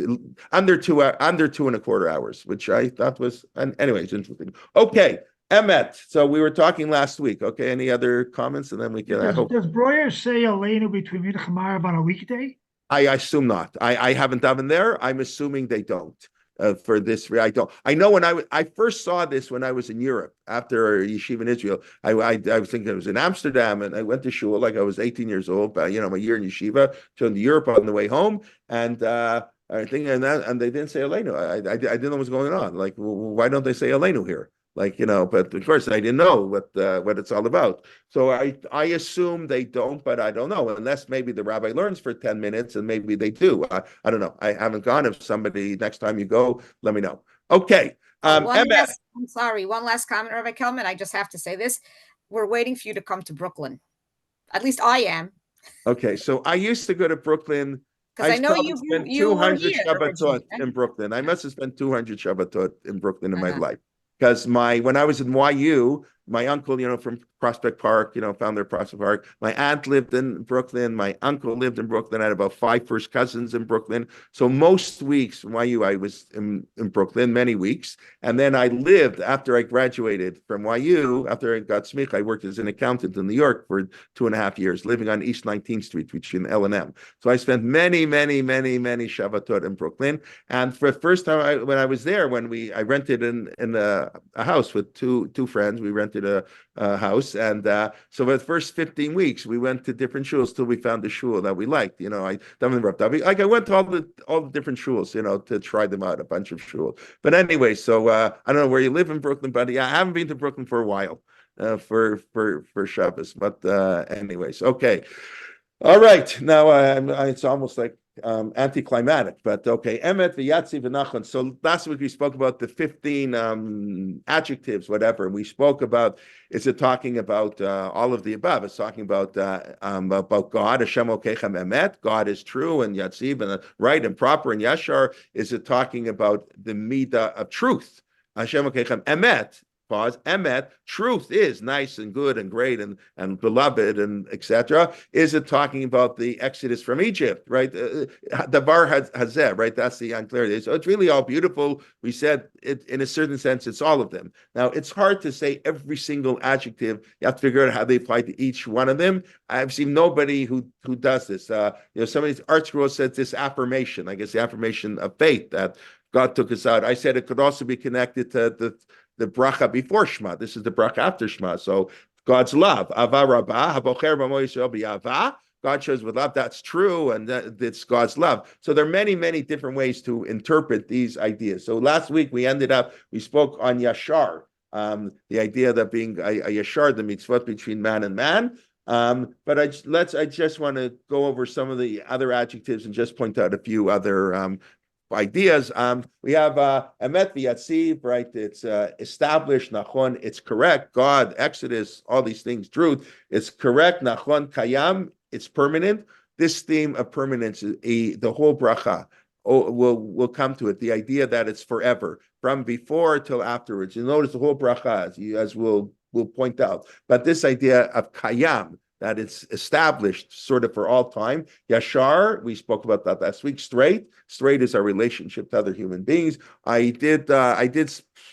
under 2.25 hours, which I thought was, anyways, interesting. Okay. Emet. So we were talking last week. Okay. Any other comments? And then we can. Does Breuer say Aleinu between Mincha and Marav on a weekday? I assume not. I haven't done there. I'm assuming they don't. For this, I don't. I know when I first saw this when I was in Europe after yeshiva in Israel. I was thinking it was in Amsterdam, and I went to shul like I was 18 years old. But my year in yeshiva, turned to Europe on the way home, and I think and they didn't say Aleinu. I didn't know what was going on. Like, why don't they say Aleinu here? But of course I didn't know what it's all about. So I assume they don't, but I don't know, unless maybe the rabbi learns for 10 minutes and maybe they do. I don't know. I haven't gone. If somebody, next time you go, let me know. Okay. I'm sorry. One last comment, Rabbi Kelman. I just have to say this. We're waiting for you to come to Brooklyn. At least I am. Okay. So I used to go to Brooklyn. Because I know you spent you 200 were here Shabbatot in Brooklyn. I must have spent 200 Shabbatot in Brooklyn in my life. Because when I was in YU, my uncle, from Prospect Park, found their Prospect Park. My aunt lived in Brooklyn. My uncle lived in Brooklyn. I had about 5 first cousins in Brooklyn. So most weeks from YU, I was in Brooklyn, many weeks. And then I lived, after I graduated from YU, after I got smicha, I worked as an accountant in New York for 2.5 years, living on East 19th Street, between L&M. So I spent many, many, many, many Shabbatot in Brooklyn. And for the first time when I was there, I rented in a house with two friends. We rented a house, and so for the first 15 weeks we went to different shuls till we found the shul that we liked. I went to all the different shuls, to try them out, a bunch of shuls. But anyway, so I don't know where you live in Brooklyn, but I haven't been to Brooklyn for a while for Shabbos. But anyways, okay. All right, now it's almost like anticlimactic, but okay. Emet v'yatzi v'nachon. So last week we spoke about the 15 adjectives, whatever. And we spoke about, is it talking about all of the above? It's talking about God, Hashem okechem emet. God is true and yatziv and right and proper and yashar. Is it talking about the midah of truth? Hashem okechem emet. Pause. Emet, truth is nice and good and great and beloved and etc. Is it talking about the exodus from Egypt, right? Davar hazeh, right? That's the unclarity. So it's really all beautiful. We said it in a certain sense, it's all of them. Now it's hard to say every single adjective. You have to figure out how they apply to each one of them. I've seen nobody who does this. Somebody's art scroll said this affirmation. I guess the affirmation of faith that God took us out. I said it could also be connected to the bracha before Shema. This is the bracha after Shema. So God's love. Ava Rabbah, habocher b'amo Yisrael b'yava. God shows with love. That's true, and it's God's love. So there are many, many different ways to interpret these ideas. So last week we spoke on Yashar, the idea that being a Yashar, the mitzvot between man and man. But I just want to go over some of the other adjectives and just point out a few other ideas. We have Emet v'Yatziv, right? It's established, Nachon, it's correct. God, Exodus, all these things, truth, it's correct. Nachon Kayam, it's permanent. This theme of permanence, the whole bracha, we'll come to it. The idea that it's forever, from before till afterwards. You notice the whole bracha, as we'll point out. But this idea of Kayam, that it's established sort of for all time. Yashar, we spoke about that last week. Straight is our relationship to other human beings. I did,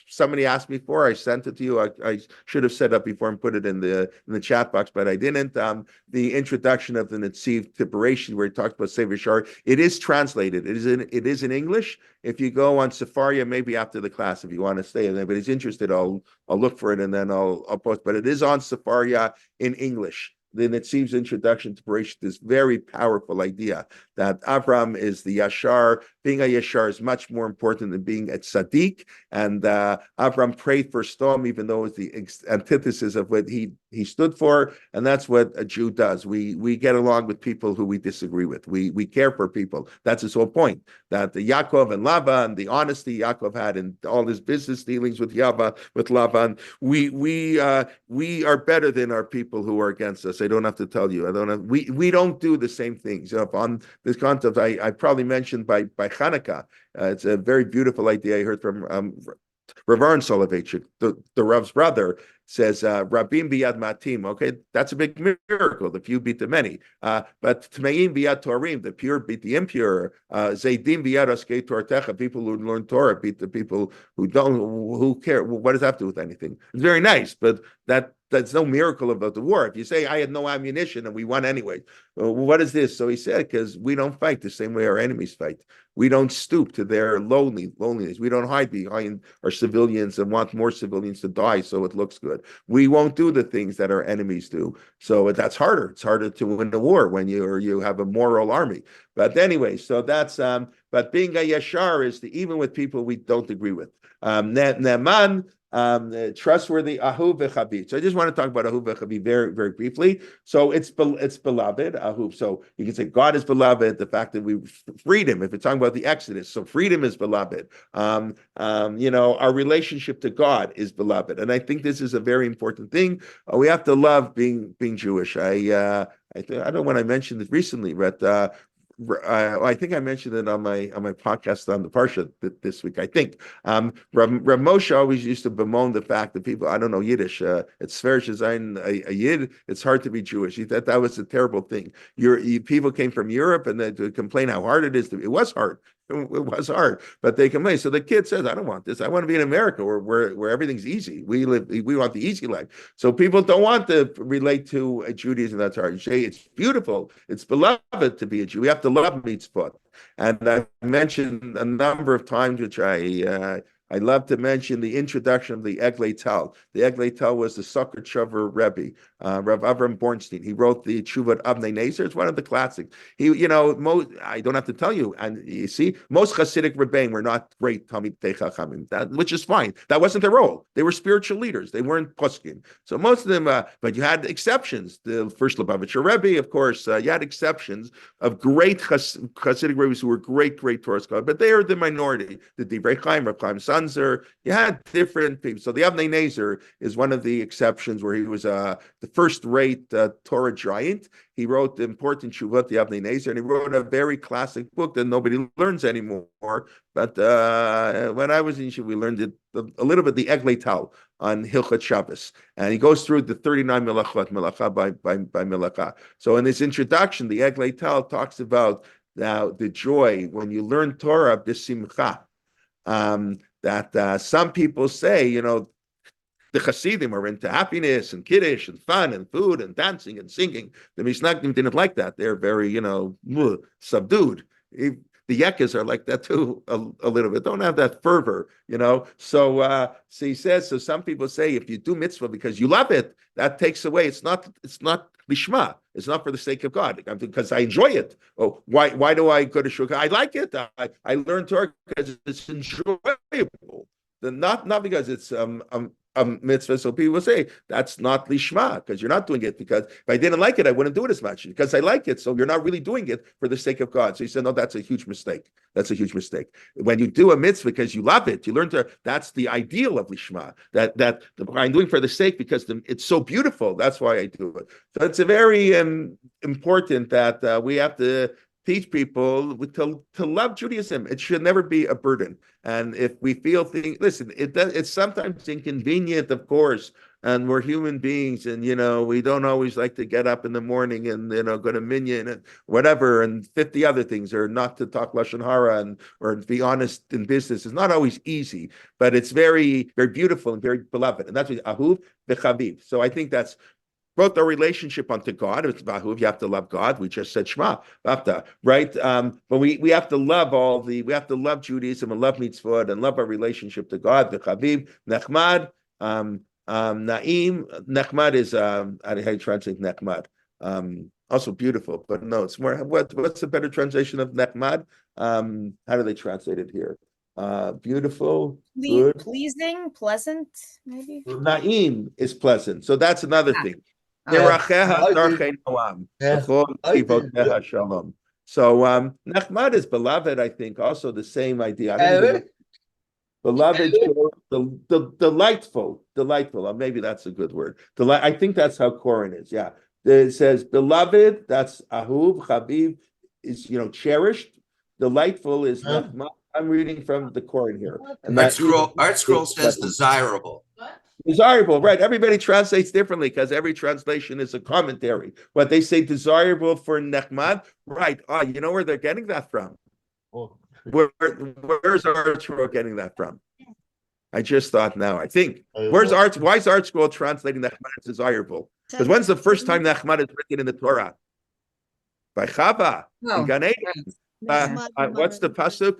somebody asked me before, I sent it to you. I should have set up before and put it in the chat box, but I didn't. The introduction of the Netziv Tiberation, where he talks about Sefer Yashar, it is translated. It is in English. If you go on Sefaria, maybe after the class, if you want to stay, and anybody's interested, I'll look for it and then I'll post. But it is on Sefaria in English. The Netziv's introduction to Bereshit, this very powerful idea that Avram is the Yashar. Being a Yashar is much more important than being a Tzaddik. And Avram prayed for Sdom, even though it's the antithesis of what he stood for. And that's what a Jew does. We get along with people who we disagree with. We care for people. That's his whole point. That the Yaakov and Lavan, the honesty Yaakov had in all his business dealings with Lavan, we are better than our people who are against us. I don't have to tell you. We don't do the same things. On this concept, I probably mentioned by Hanukkah. It's a very beautiful idea I heard from Rav Aaron Soloveitchik, the Rav's brother, says Rabim biyad matim. Okay, that's a big miracle. The few beat the many. But Tmeim biyad Torim, the pure beat the impure. Zaydim biyad askei Tortecha, people who learn Torah beat the people who don't. Who care? What does that have to do with anything? It's very nice, but that's no miracle about the war. If you say I had no ammunition and we won anyway, what is this? So he said, because we don't fight the same way our enemies fight. We don't stoop to their loneliness. We don't hide behind our civilians and want more civilians to die so it looks good. We won't do the things that our enemies do. So that's harder. It's harder to win a war when you have a moral army. But anyway, so that's but being a Yashar is even with people we don't agree with. Ne'eman, trustworthy, ahuv v'chabit. So I just want to talk about ahuv v'chabit very, very briefly. So it's beloved, ahuv. So you can say God is beloved. The fact that we freedom, if it's talking about the Exodus, so freedom is beloved. Our relationship to God is beloved, and I think this is a very important thing. We have to love being Jewish. I don't know when I mentioned it recently, but. I think I mentioned it on my podcast on the Parsha this week. I think Rav Moshe always used to bemoan the fact that people, I don't know Yiddish, it's schwer zu sein a Yid. It's hard to be Jewish. He thought that was a terrible thing. People came from Europe and they complain how hard it is. It was hard. It was hard, but they complain. So the kid says, "I don't want this. I want to be in America, where everything's easy. We want the easy life." So people don't want to relate to a Judaism that's hard. You say it's beautiful, it's beloved to be a Jew. We have to love mitzvot, and I mentioned a number of times, which I love to mention the introduction of the Eglei Tal. The Eglei Tal was the Sukkot Shover Rebbe, Rav Avram Bornstein. He wrote the Tshuvat Avnei Nezer. It's one of the classics. I don't have to tell you. And you see, most Hasidic Rebbeim were not great Talmidei Chachamim, which is fine. That wasn't their role. They were spiritual leaders. They weren't poskim. So most of them, but you had exceptions. The first Lubavitcher Rebbe, of course, you had exceptions of great Hasidic Rebbes who were great Torah scholars, but they are the minority. The Divrei Chaim, Rav Chaim Sanzer, you had different people. So the Avnei Nezer is one of the exceptions where he was the first-rate Torah giant. He wrote the important Shuvot, the Avnei Nezer, and he wrote a very classic book that nobody learns anymore. But when I was in Yeshiva, we learned it a little bit, the Eglei Tal on Hilchot Shabbos. And he goes through the 39 melachot, melacha by melacha. So in this introduction, the Eglei Tal talks about now the joy when you learn Torah, b'simcha. That some people say, the Hasidim are into happiness and kiddush and fun and food and dancing and singing. The Misnagdim didn't like that. They're very, subdued. The Yekas are like that too, a little bit. Don't have that fervor, So he says, so some people say if you do mitzvah because you love it, that takes away. It's not lishma. It's not for the sake of God, because I enjoy it. Oh, why do I go to shul? I like it. I learn Torah because it's enjoyable. Not because it's mitzvah. So people will say that's not lishma because you're not doing it because if I didn't like it, I wouldn't do it as much because I like it. So you're not really doing it for the sake of God. So he said, no, that's a huge mistake. That's a huge mistake. When you do a mitzvah because you love it, you learn to. That's the ideal of lishma. That I'm doing for the sake because it's so beautiful. That's why I do it. So it's a very important that we have to teach people to love Judaism. It should never be a burden. And if we feel things, listen, it's sometimes inconvenient, of course, and we're human beings, and we don't always like to get up in the morning and go to minyan and whatever, and 50 other things, or not to talk lashon hara or be honest in business. It's not always easy, but it's very, very beautiful and very beloved, and that's what ahuv v'chaviv. So I think that's both our relationship unto God. It's Vahuv, you have to love God. We just said Shema, right? But we have to love we have to love Judaism and love mitzvot and love our relationship to God. The Chavib, Nechmad, Naim. Nechmad is how do you translate Nechmad? Also beautiful, but no, it's more. What's the better translation of Nechmad? How do they translate it here? Beautiful, good, pleasing, pleasant, maybe. Naim is pleasant, so that's another thing. So Nachmad is beloved, I think, also the same idea. Beloved, delightful. Maybe that's a good word. I think that's how Koran is. Yeah, it says beloved. That's ahuv. Chabib is cherished. Delightful is Nachmad. I'm reading from the Koran here. And Art Scroll says desirable. Desirable, right? Everybody translates differently because every translation is a commentary. What they say desirable for Nechmad, right? You know where they're getting that from? Where's Art Scroll getting that from? I just thought now. I think why is Art Scroll translating Nechmad as desirable? Because when's the first time Nechmad is written in the Torah? By Chava in Gan Eden. What's the pasuk?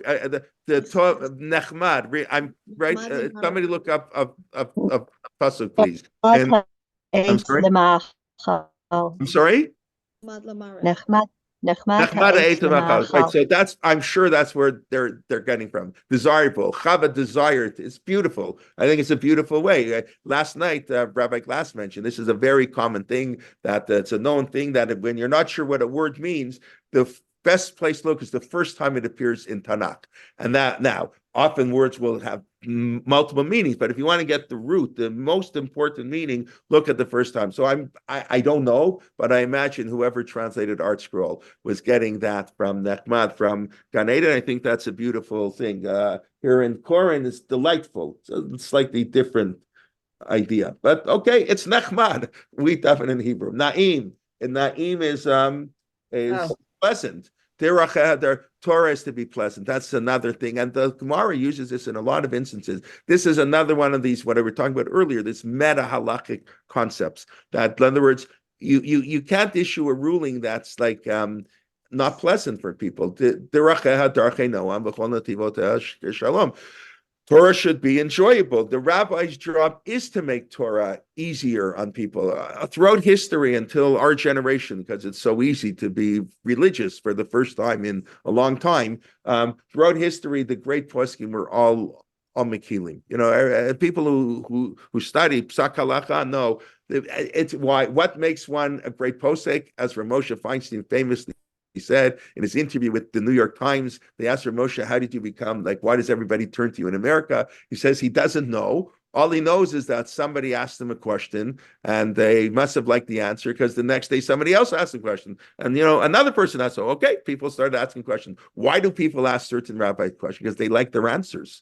The Nechmad. I'm right. Somebody look up pasuk, please. And I'm sorry. I'm sorry. Right. So I'm sure that's where they're getting from. Desirable. Chava desired. It's beautiful. I think it's a beautiful way. Last night, Rabbi Glass mentioned this is a very common thing that it's a known thing that when you're not sure what a word means, the best place to look is the first time it appears in Tanakh. And that now, often words will have multiple meanings, but if you want to get the root, the most important meaning, look at the first time. So I don't know, but I imagine whoever translated Art Scroll was getting that from Nechmad, from Gan Eden. I think that's a beautiful thing. Here in Koran, it's delightful. So it's slightly different idea, but okay, it's Nechmad. We definitely in Hebrew. Naim, and Naim is pleasant. Their Torah is to be pleasant. That's another thing. And the Gemara uses this in a lot of instances. This is another one of these, what I were talking about earlier, this meta halachic concepts. That, in other words, you can't issue a ruling that's like not pleasant for people. Torah should be enjoyable. The rabbi's job is to make Torah easier on people. Throughout history until our generation, because it's so easy to be religious for the first time in a long time, throughout history, the great poskim were all mekilim. People who study Psak Halacha know it's why. What makes one a great posek, as Moshe Feinstein famously he said in his interview with the New York Times, they asked Moshe, how did you become, why does everybody turn to you in America? He says he doesn't know. All he knows is that somebody asked him a question and they must have liked the answer because the next day somebody else asked a question. And, another person asked, people started asking questions. Why do people ask certain rabbi questions? Because they like their answers.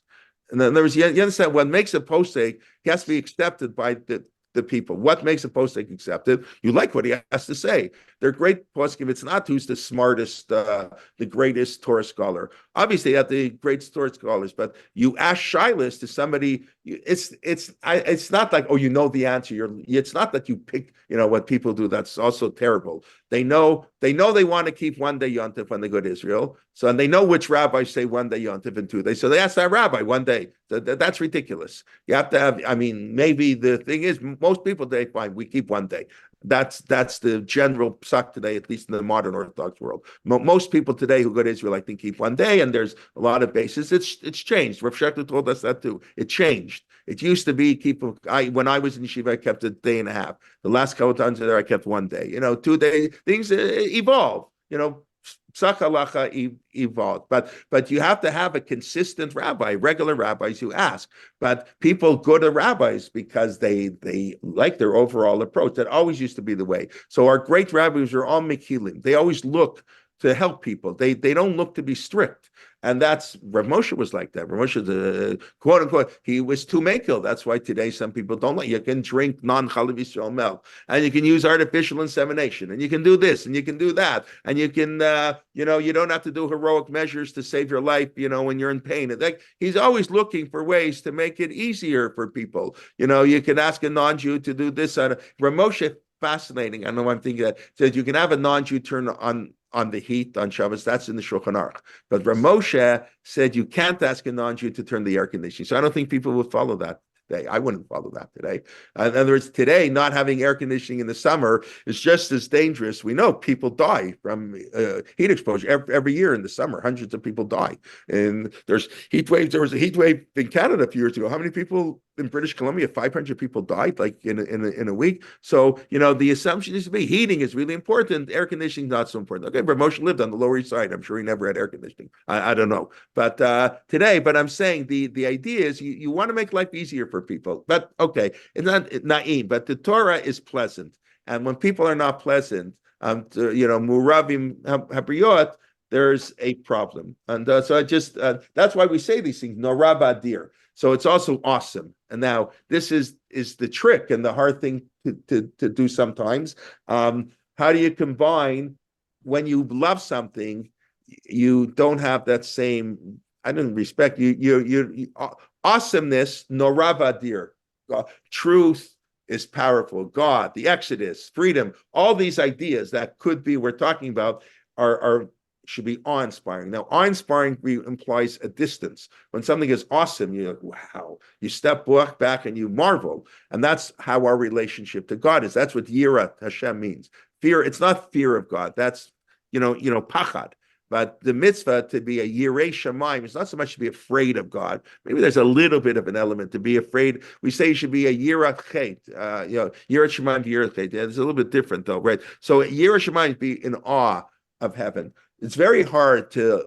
And then you understand, what makes a posek, he has to be accepted by the people. What makes a posek accepted? You like what he has to say. They're great poskim. It's not who's the smartest, the greatest Torah scholar. Obviously, you have the great Torah scholars, but you ask shilas to somebody. It's not like you know the answer. It's not that you pick. What people do. That's also terrible. They know they want to keep one day yontif when they go to Israel. So and they know which rabbis say one day yontif and 2 days. So they ask that rabbi one day. That's ridiculous. You have to have. Maybe the thing is most people fine. We keep one day. That's the general psak today, at least in the modern Orthodox world. Most people today who go to Israel, I think, keep one day, and there's a lot of bases. It's changed. Rav Shechter told us that too. It changed. It used to be when I was in yeshiva, I kept a day and a half. The last couple of times there, I kept 1 day. 2 days. Things evolve. Psak halacha evolved, but you have to have a consistent rabbi, regular rabbis who ask. But people go to rabbis because they like their overall approach. That always used to be the way. So our great rabbis are all mekilim. They always look to help people. They don't look to be strict. And that's, Rav Moshe was like that. Rav Moshe, quote unquote, he was too makil. That's why today some people don't like, you can drink non-chalav Yisrael milk, and you can use artificial insemination, and you can do this, and you can do that, and you can, you don't have to do heroic measures to save your life, when you're in pain. He's always looking for ways to make it easier for people. You can ask a non-Jew to do this. Rav Moshe, fascinating. I know I'm thinking that says you can have a non-Jew turn on the heat on Shabbos. That's in the Shulchan Aruch. But Rav Moshe said you can't ask a non-Jew to turn the air conditioning. So I don't think people would follow that today. I wouldn't follow that today. In other words, today, not having air conditioning in the summer is just as dangerous. We know people die from heat exposure every year in the summer. Hundreds of people die. And there's heat waves. There was a heat wave in Canada a few years ago. How many people in British Columbia? 500 people died in a week. So, the assumption is to be heating is really important. Air conditioning not so important. Okay, but Moshe lived on the Lower East Side. I'm sure he never had air conditioning. I don't know. But today, I'm saying the idea is you want to make life easier for people. But okay, it's not na'im, but the Torah is pleasant. And when people are not pleasant, muravim habriyot, there's a problem. And so I just, that's why we say these things, norab adir. So it's also awesome. And now this is the trick and the hard thing to do sometimes. How do you combine when you love something, you don't have that same, I didn't respect you awesomeness, norab adir. Truth is powerful. God, the Exodus, freedom, all these ideas that could be we're talking about are should be awe-inspiring. Now, awe-inspiring implies a distance. When something is awesome, you're like, wow. You step back and you marvel. And that's how our relationship to God is. That's what Yirat Hashem means. Fear, it's not fear of God. That's, pachad. But the mitzvah to be a yirei shamayim is not so much to be afraid of God. Maybe there's a little bit of an element to be afraid. We say you should be a yirat chet, yirat shamayim, yirat chet. It's a little bit different though, right? So yirat shamayim is be in awe of heaven. It's very hard to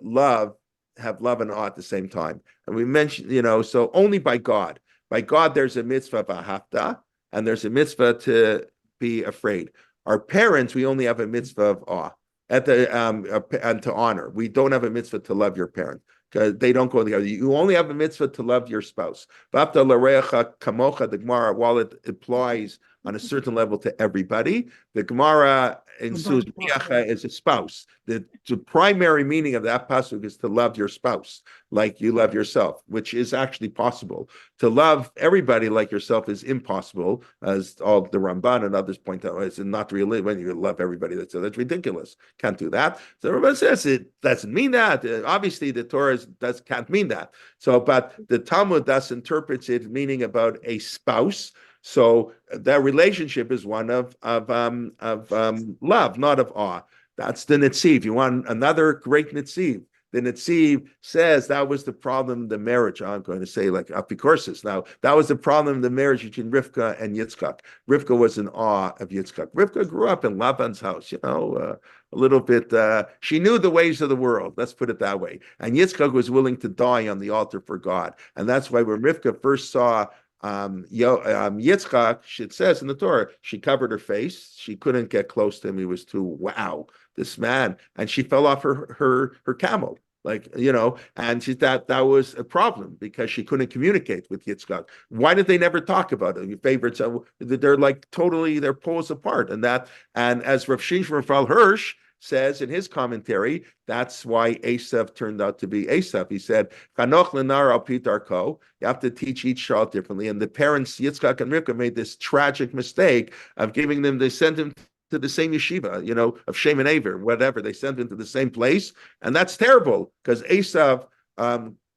have love and awe at the same time. And we mentioned, so only by God. By God, there's a mitzvah of ahavta, and there's a mitzvah to be afraid. Our parents, we only have a mitzvah of awe and to honor. We don't have a mitzvah to love your parent. Because they don't go together. You only have a mitzvah to love your spouse. V'afta l'reacha kamocha, the Gemara, while it applies on a certain level to everybody, the Gemara includes miacha as a spouse. The primary meaning of that pasuk is to love your spouse like you love yourself, which is actually possible. To love everybody like yourself is impossible, as all the Ramban and others point out. It's not really when you love everybody. That's ridiculous. Can't do that. So everybody says it doesn't mean that. Obviously, the Torah can't mean that. So, but the Talmud thus interprets it meaning about a spouse. So that relationship is one of love, not of awe. That's the Netziv. You want another great Netziv. The Netziv says that was the problem in the marriage. I'm going to say like apikorsis. Now, that was the problem in the marriage between Rivka and Yitzchak. Rivka was in awe of Yitzchak. Rivka grew up in Laban's house, a little bit. She knew the ways of the world. Let's put it that way. And Yitzchak was willing to die on the altar for God. And that's why when Rivka first saw Yitzchak, it says in the Torah, she covered her face. She couldn't get close to him. He was too, wow, this man. And she fell off her camel. And she thought that was a problem because she couldn't communicate with Yitzchak. Why did they never talk about it? Your favorites, they're they're poles apart. And as Rav Shimshon Raphael Hirsch says in his commentary, that's why Esav turned out to be Esav. He said, "Chanoch lenar al pi darko." You have to teach each child differently. And the parents, Yitzchak and Rivka, made this tragic mistake of giving them. They sent him to the same yeshiva, of Shem and Aver, whatever. They sent him to the same place, and that's terrible because Esav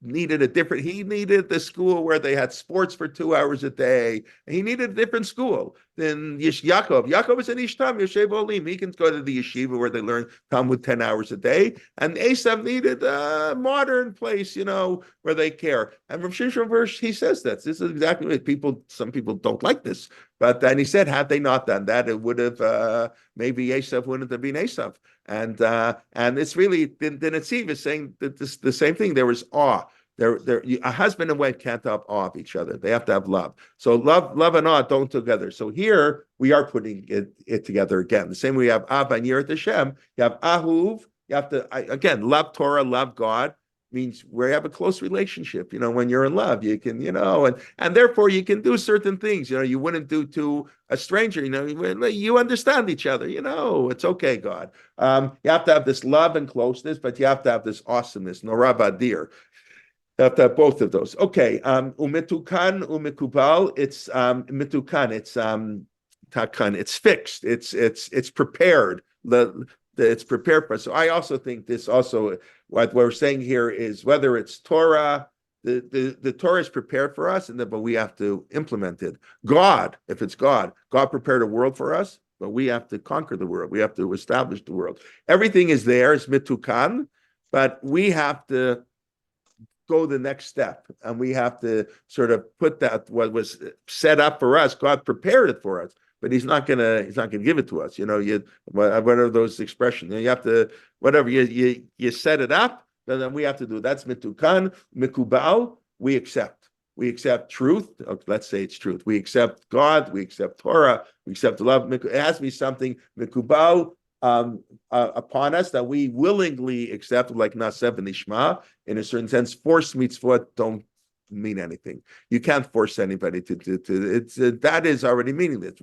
needed he needed the school where they had sports for 2 hours a day. He needed a different school. Yaakov. Yaakov is an Ishtam, Yeshev Olim. He can go to the yeshiva where they learn Talmud 10 hours a day. And Esav needed a modern place, where they care. And from Shimshon verse, he says that. This is exactly what some people don't like this. But then he said, had they not done that, it would have, maybe Esav wouldn't have been Esav. And it's really, the Netziv is saying that the same thing. There was awe. A husband and wife can't have awe of each other. They have to have love. So love and awe don't together. So here we are putting it together again. The same way you have Av and Yirat Hashem. You have Ahuv. You have to, again, love Torah, love God. Means where you have a close relationship. When you're in love, you can, and therefore you can do certain things. You wouldn't do to a stranger. You understand each other. It's okay, God. You have to have this love and closeness, but you have to have this awesomeness. Norah Badir. You have to have both of those. Okay. Umitukan, umikubal. It's mitukan. It's takan. It's fixed. It's prepared. It's prepared for us. So I also think this also, what we're saying here is whether it's Torah, the Torah is prepared for us, but we have to implement it. God, if it's God prepared a world for us, but we have to conquer the world. We have to establish the world. Everything is there, it's mitukan, but we have to go the next step, and we have to sort of put that what was set up for us. God prepared it for us, but He's not gonna give it to us. Whatever those expressions. You have to whatever you set it up, then we have to do. That's mitukan, mikubal. We accept truth. Let's say it's truth. We accept God. We accept Torah. We accept love. It has to be something mikubal upon us that we willingly accept, like Naseh v'nishma. In a certain sense, force mitzvot don't mean anything. You can't force anybody to that is already meaningless.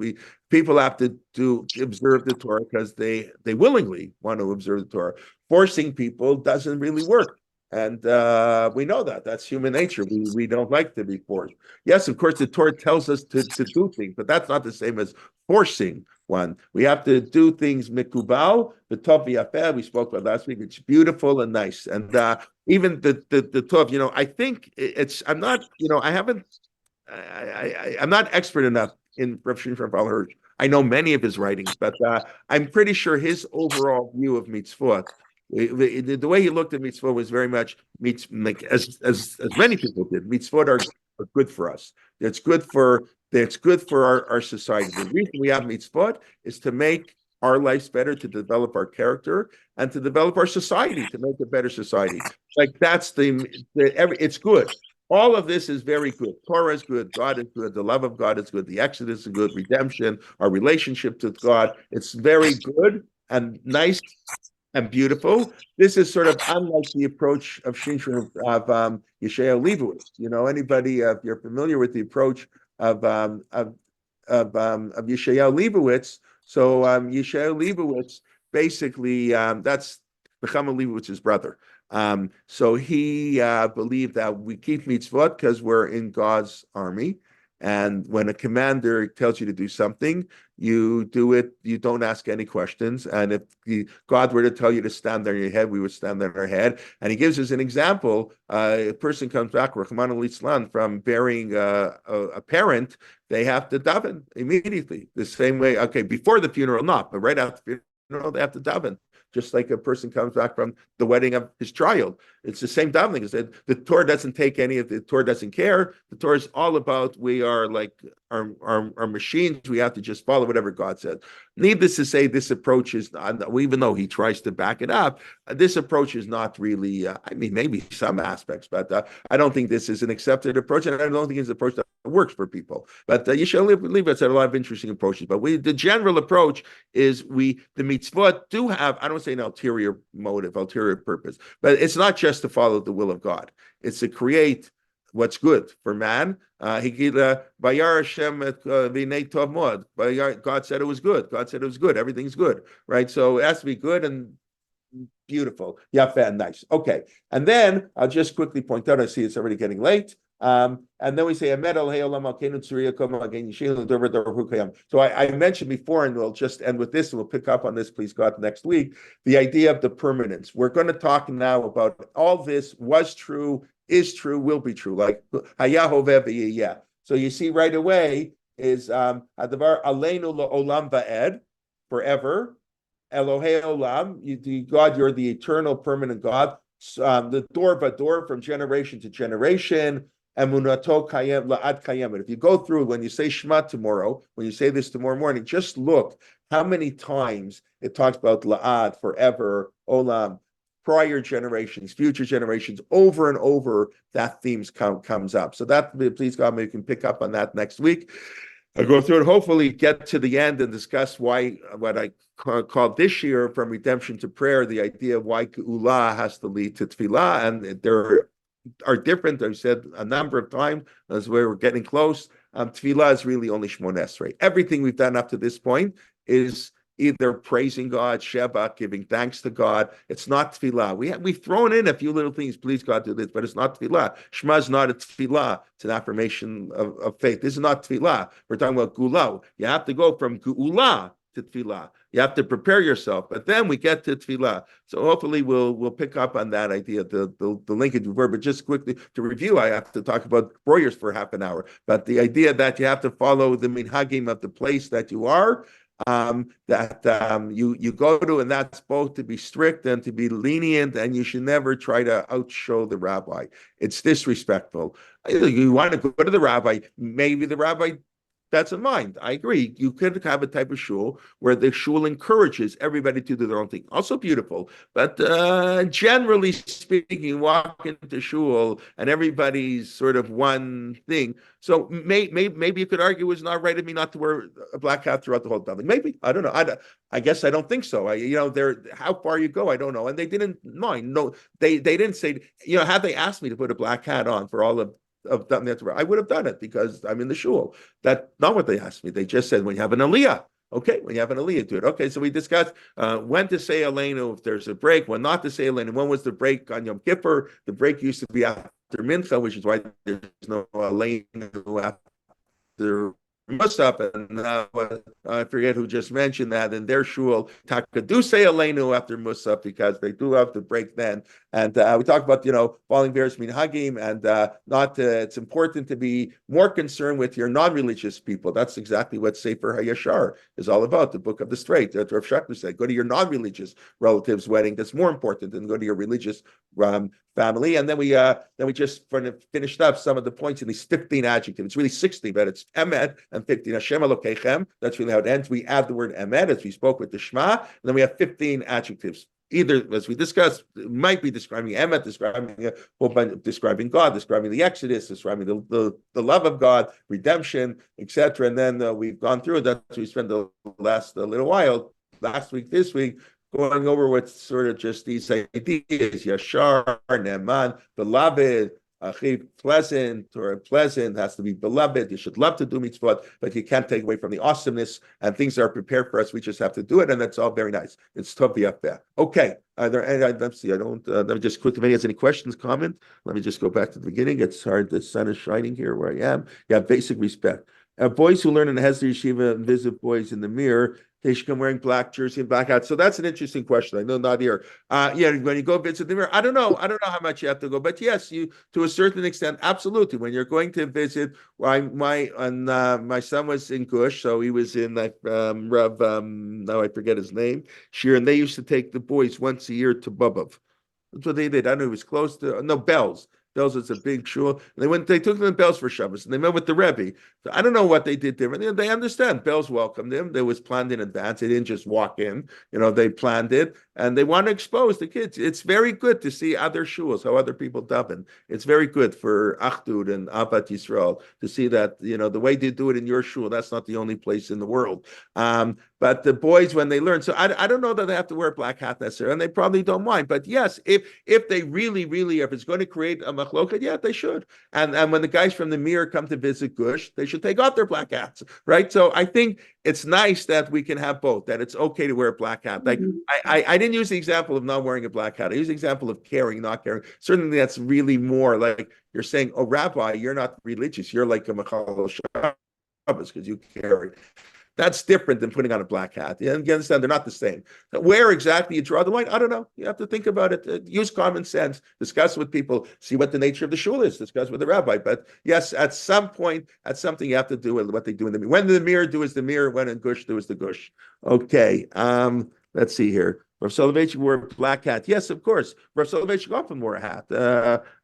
People have to observe the Torah because they willingly want to observe the Torah. Forcing people doesn't really work. And we know that's human nature. We don't like to be forced. Yes, of course, the Torah tells us to do things, but that's not the same as forcing one. We have to do things mikubal, the tov v'yafeh, we spoke about last week. It's beautiful and nice. And even the tov, I think I'm not expert enough in Rav Shimshon Rav Hirsch. I know many of his writings, but I'm pretty sure his overall view of mitzvot, the way he looked at mitzvot was very much like as many people did. Mitzvot are good for us. It's good for our society. The reason we have mitzvot is to make our lives better, to develop our character, and to develop our society, to make a better society. Like that's it's good. All of this is very good. Torah is good. God is good. The love of God is good. The Exodus is good. Redemption, our relationship to God, it's very good and nice and beautiful. This is sort of unlike the approach of Shimshon of Yeshayahu Leibowitz. Anybody, if you're familiar with the approach of Yeshayahu Leibowitz, so Yeshayahu Leibowitz basically that's Nechama Leibowitz's brother. So he believed that we keep mitzvot because we're in God's army. And when a commander tells you to do something, you do it. You don't ask any questions. And if God were to tell you to stand on your head, we would stand on our head. And he gives us an example. A person comes back, Rahman al-Islam, from burying a parent, they have to daven immediately. The same way, okay, before the funeral, not, but right after the funeral, they have to daven. Just like a person comes back from the wedding of his child. It's the same davening. The Torah doesn't take any of the Torah doesn't care. The Torah is all about we are like our machines. We have to just follow whatever God says. Needless to say, this approach is not, even though he tries to back it up, this approach is not really, maybe some aspects, but I don't think this is an accepted approach, and I don't think it's an approach that works for people. But you should leave us at a lot of interesting approaches. But the general approach is the mitzvot do have, I don't say an ulterior motive, ulterior purpose, but it's not just to follow the will of God. It's to create what's good for man. God said it was good. God said it was good. Everything's good, right? So it has to be good and beautiful. Yafa and nice. Okay. And then I'll just quickly point out, I see it's already getting late. And then we say, so I mentioned before, and we'll just end with this, and we'll pick up on this, please God, next week, the idea of the permanence. We're going to talk now about all this was true, is true, will be true, like so you see right away, is Adavar Aleinu Olam Va'ed, forever. Elohei Olam, God, you're the eternal, permanent God. The Dor Vador, from generation to generation. Emunato Kayem La'ad Kayem. If you go through, when you say Shema tomorrow, when you say this tomorrow morning, just look how many times it talks about La'ad, forever, Olam, prior generations, future generations, over and over, that theme comes up. So that, please God, maybe you can pick up on that next week. I'll go through it, hopefully get to the end and discuss why, what I call this year, from redemption to prayer, the idea of why Geula has to lead to Tefillah, and there are different. I've said a number of times as we're getting close. Tefillah is really only Shmoneh Esrei. Everything we've done up to this point is either praising God, Sheba, giving thanks to God. It's not tefillah. We've thrown in a few little things, please God do this, but it's not tefillah. Shema is not a tefillah. It's an affirmation of faith. This is not tefillah. We're talking about gula. You have to go from gula to tefillah. You have to prepare yourself, but then we get to tefillah. So hopefully we'll pick up on that idea, the linkage of verb. But just quickly to review, I have to talk about broyers for half an hour. But the idea that you have to follow the minhagim of the place that you are, you go to, and that's both to be strict and to be lenient, and you should never try to outshow the rabbi. It's disrespectful. You want to go to the rabbi, maybe the rabbi that's in mind. I agree. You could have a type of shul where the shul encourages everybody to do their own thing. Also beautiful. But generally speaking, you walk into shul and everybody's sort of one thing. So maybe you could argue it's not right of me not to wear a black hat throughout the whole thing. Maybe. I don't know. I guess I don't think so. How far you go, I don't know. And they didn't mind. No, they didn't say, had they asked me to put a black hat on for all of that, I would have done it because I'm in the shul. That's not what they asked me. They just said, when you have an aliyah, okay, when you have an aliyah, do it. Okay, so we discussed when to say Aleinu if there's a break, when not to say Aleinu. When was the break on Yom Kippur? The break used to be after Mincha, which is why there's no Aleinu after Musaf, and I forget who just mentioned that in their shul. Taka do say Aleinu after Musaf because they do have to break then. And we talked about following various minhagim, and it's important to be more concerned with your non-religious people. That's exactly what Sefer HaYashar is all about, the book of the straight. That's what Rav Shachar said. Go to your non-religious relative's wedding. That's more important than go to your religious family. And then we just finished up some of the points in these 15 adjectives. It's really 60, but it's emet and 15. Hashem Elokeichem. That's really how it ends. We add the word emet as we spoke with the Shema, and then we have 15 adjectives. Either, as we discussed, it might be describing emet, describing God, describing the Exodus, describing the love of God, redemption, etc. And then we've gone through that. So we spent the last little while, last week, this week, going over what's sort of just these ideas: Yashar, Ne'eman, beloved, Achiv, pleasant, or pleasant, has to be beloved. You should love to do mitzvot, but you can't take away from the awesomeness, and things are prepared for us. We just have to do it, and that's all very nice. It's tov v'yafeh. Okay, let's see. Let me just quickly, if anyone has any questions, comment. Let me just go back to the beginning. It's hard. The sun is shining here where I am. Yeah, basic respect. Boys who learn in the Hesder Yeshiva and visit boys in the mirror, they should come wearing black jersey and black hat. So that's an interesting question. I know not here. When you go visit the mirror, I don't know how much you have to go, but yes, you to a certain extent, absolutely. When you're going to visit, my son was in Gush, so he was in Rav, now I forget his name, Shir, and they used to take the boys once a year to Bubov. That's what they did. I know it was close to Bells. Bells is a big shul. And they took them to Bells for Shabbos, and they met with the Rabbi. So I don't know what they did differently. They understand. Bells welcomed them. It was planned in advance. They didn't just walk in. They planned it, and they want to expose the kids. It's very good to see other shuls, how other people daven. It's very good for Achdud and Abat Yisrael to see that, the way they do it in your shul, that's not the only place in the world. But the boys, when they learn, so I don't know that they have to wear a black hat necessarily, and they probably don't mind. But yes, if they really, if it's going to create a machloket, yeah, they should. And when the guys from the mirror come to visit Gush, they should take off their black hats, right? So I think it's nice that we can have both, that it's okay to wear a black hat. Like I didn't use the example of not wearing a black hat. I use the example of caring, not caring. Certainly that's really more like you're saying, oh, Rabbi, you're not religious. You're like a Machal Shabbos because you carry. That's different than putting on a black hat. You understand? They're not the same. Where exactly you draw the line, I don't know. You have to think about it. Use common sense. Discuss with people. See what the nature of the shul is. Discuss with the rabbi. But yes, at some point, at something you have to do with what they do in the mirror. When the mirror do is the mirror. When in gush do is the gush. Okay. Let's see here. Rav Soloveitchik wore a black hat. Yes, of course. Rav Soloveitchik often wore a hat.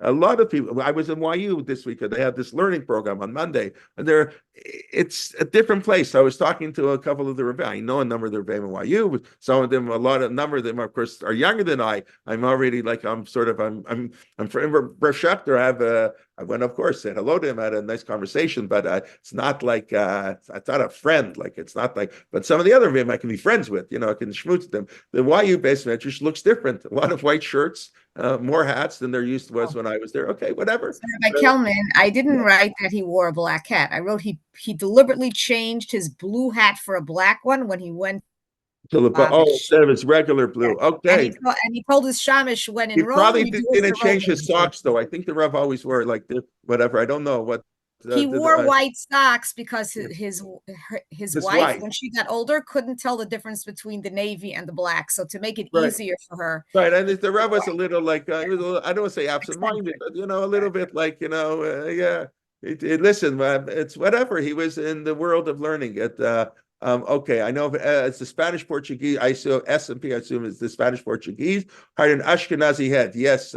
A lot of people. I was in YU this week. They have this learning program on Monday, and it's a different place. I was talking to a couple of the Rabbi. I know a number of the Rabbi in YU. Some of them, a number of them, of course, are younger than I. I'm already like I'm from Rav Schechter. I went, of course, said hello to him, had a nice conversation, but it's not like it's not a friend. Like it's not like. But some of the other Rabbi I can be friends with. I can schmooze them. The YU base medrash looks different. A lot of white shirts, more hats than there used to was when I was there. Okay, whatever. By Kelman, I didn't write that he wore a black hat. I wrote he deliberately changed his blue hat for a black one when he went. Instead of his regular blue. Okay. And he told his shamish when in He Rome. probably didn't change his socks, though. I think the Rav always wore like this, whatever. I don't know what. He wore white socks because his wife, when she got older, couldn't tell the difference between the navy and the black. So to make it easier for her, right? And the Rav was a little like I don't want to say absent-minded, but a little bit like yeah. Listen, it's whatever. He was in the world of learning. Okay, I know it's the Spanish Portuguese. I assume S&P. I assume it's the Spanish Portuguese. Hired an Ashkenazi head. Yes.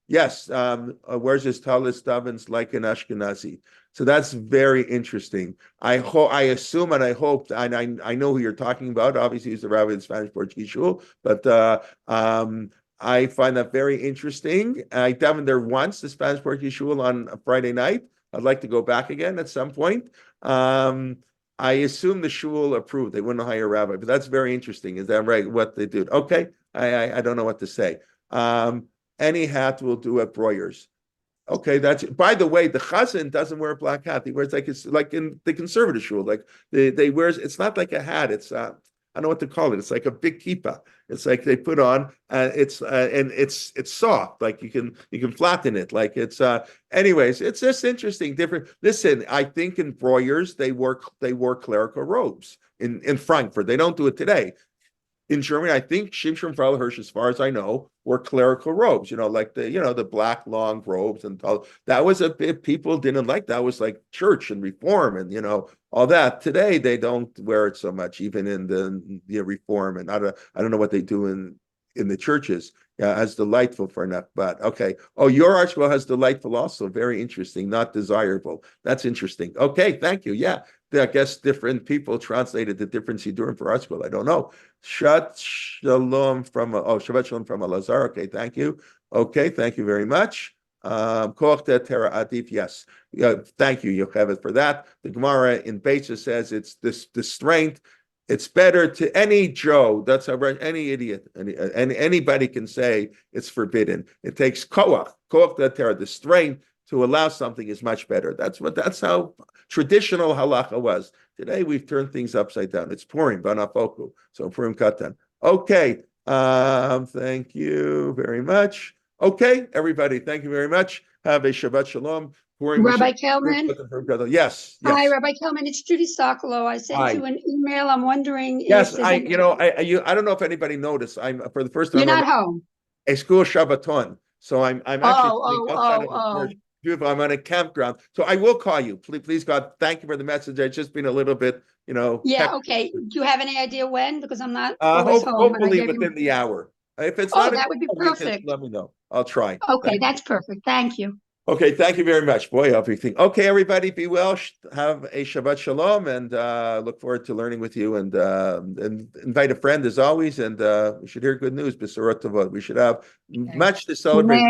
Yes, where's his talis davens like an Ashkenazi? So that's very interesting. I assume, and I hope, and I know who you're talking about. Obviously, he's the rabbi of the Spanish Portuguese shul, but I find that very interesting. I davened there once, the Spanish Portuguese shul, on a Friday night. I'd like to go back again at some point. I assume the shul approved. They wouldn't hire a rabbi, but that's very interesting. Is that right? What they do? Okay, I don't know what to say. Any hat will do at Breuer's. Okay, that's. By the way, the chazan doesn't wear a black hat. He wears it's like in the conservative shul. Like they wears. It's not like a hat. It's I don't know what to call it. It's like a big kippah. It's like they put on. And it's soft. Like you can flatten it. Like it's. Anyways, it's just interesting. Different. Listen, I think in Breuer's they wore clerical robes in Frankfurt. They don't do it today. In Germany, I think Shimshon Frau Hirsch, as far as I know, wore clerical robes, like the black long robes and all. That was a bit people didn't like. That was like church and reform and all that. Today they don't wear it so much, even in the reform, and I don't know what they do in the churches. Yeah, as delightful for enough, but okay. Oh, your article has delightful also. Very interesting, not desirable. That's interesting. Okay, thank you. Yeah, I guess different people translated the different Siddurim for article. I don't know. Shabbat shalom from Elazar. Okay, thank you. Okay, thank you very much. Kochte Tera Adif. Yes, thank you, Yocheved, for that. The Gemara in Beitza says it's the strength. It's better to any Joe, that's any idiot, anybody can say it's forbidden. It takes koach the strength to allow something is much better. That's how traditional halacha was. Today we've turned things upside down. It's Purim, banafoku, so Purim katan. Okay, thank you very much. Okay, everybody, thank you very much. Have a Shabbat Shalom. Rabbi Kelman. Yes. Hi, Rabbi Kelman. It's Judy Sokolow. I sent you an email. I'm wondering. Yes, I don't know if anybody noticed. I'm for the first time. You're not home. A school Shabbaton, so I'm actually. I'm on a campground, so I will call you. Please, God, thank you for the message. It's just been a little bit, Yeah. Okay. Do you have any idea when? Because I'm not always home. Hopefully within the hour. If it's not, that would be perfect. Let me know. I'll try. Okay, that's perfect. Thank you. Okay, thank you very much. Boy, everything. Okay, everybody, be well. Have a Shabbat Shalom, and look forward to learning with you. And invite a friend as always. And we should hear good news. Besorot Tovot. We should have much to celebrate.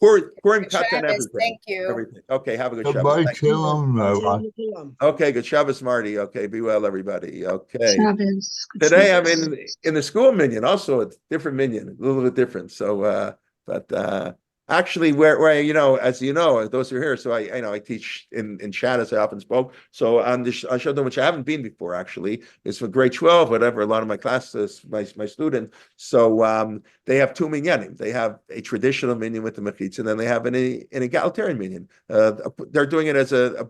Purim Katan, everything. Thank you. Everything. Okay, have a good Shabbat. Okay, good Shabbos, Marty. Okay, be well, everybody. Okay. Today I'm in the school minyan. Also, a different minyan, a little bit different. So, but Actually, where you know, as you know, those who are here, so I teach in chat as I often spoke. So on the Shadon, which I haven't been before, actually, is for grade 12, whatever. A lot of my classes, my student. So they have two minyanim. They have a traditional minyan with the mechitz, and then they have an egalitarian minyan. They're doing it as a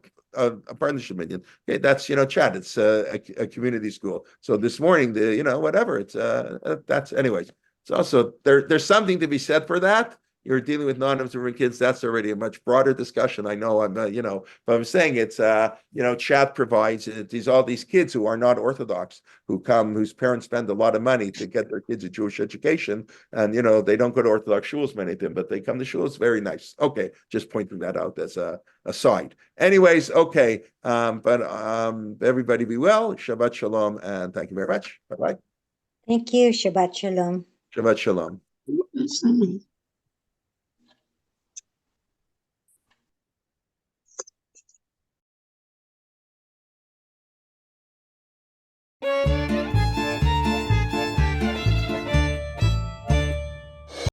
partnership minyan. Okay, that's chat. It's a community school. So this morning, whatever. It's that's anyways. It's also there's something to be said for that. You're dealing with non-observant kids. That's already a much broader discussion. I know but I'm saying it's, chat provides all these kids who are not Orthodox, whose parents spend a lot of money to get their kids a Jewish education. And, they don't go to Orthodox shuls, many of them, but they come to shuls. Very nice. Okay. Just pointing that out as a aside. Anyways. Okay. But everybody be well. Shabbat shalom. And thank you very much. Bye-bye. Thank you. Shabbat shalom. Shabbat shalom.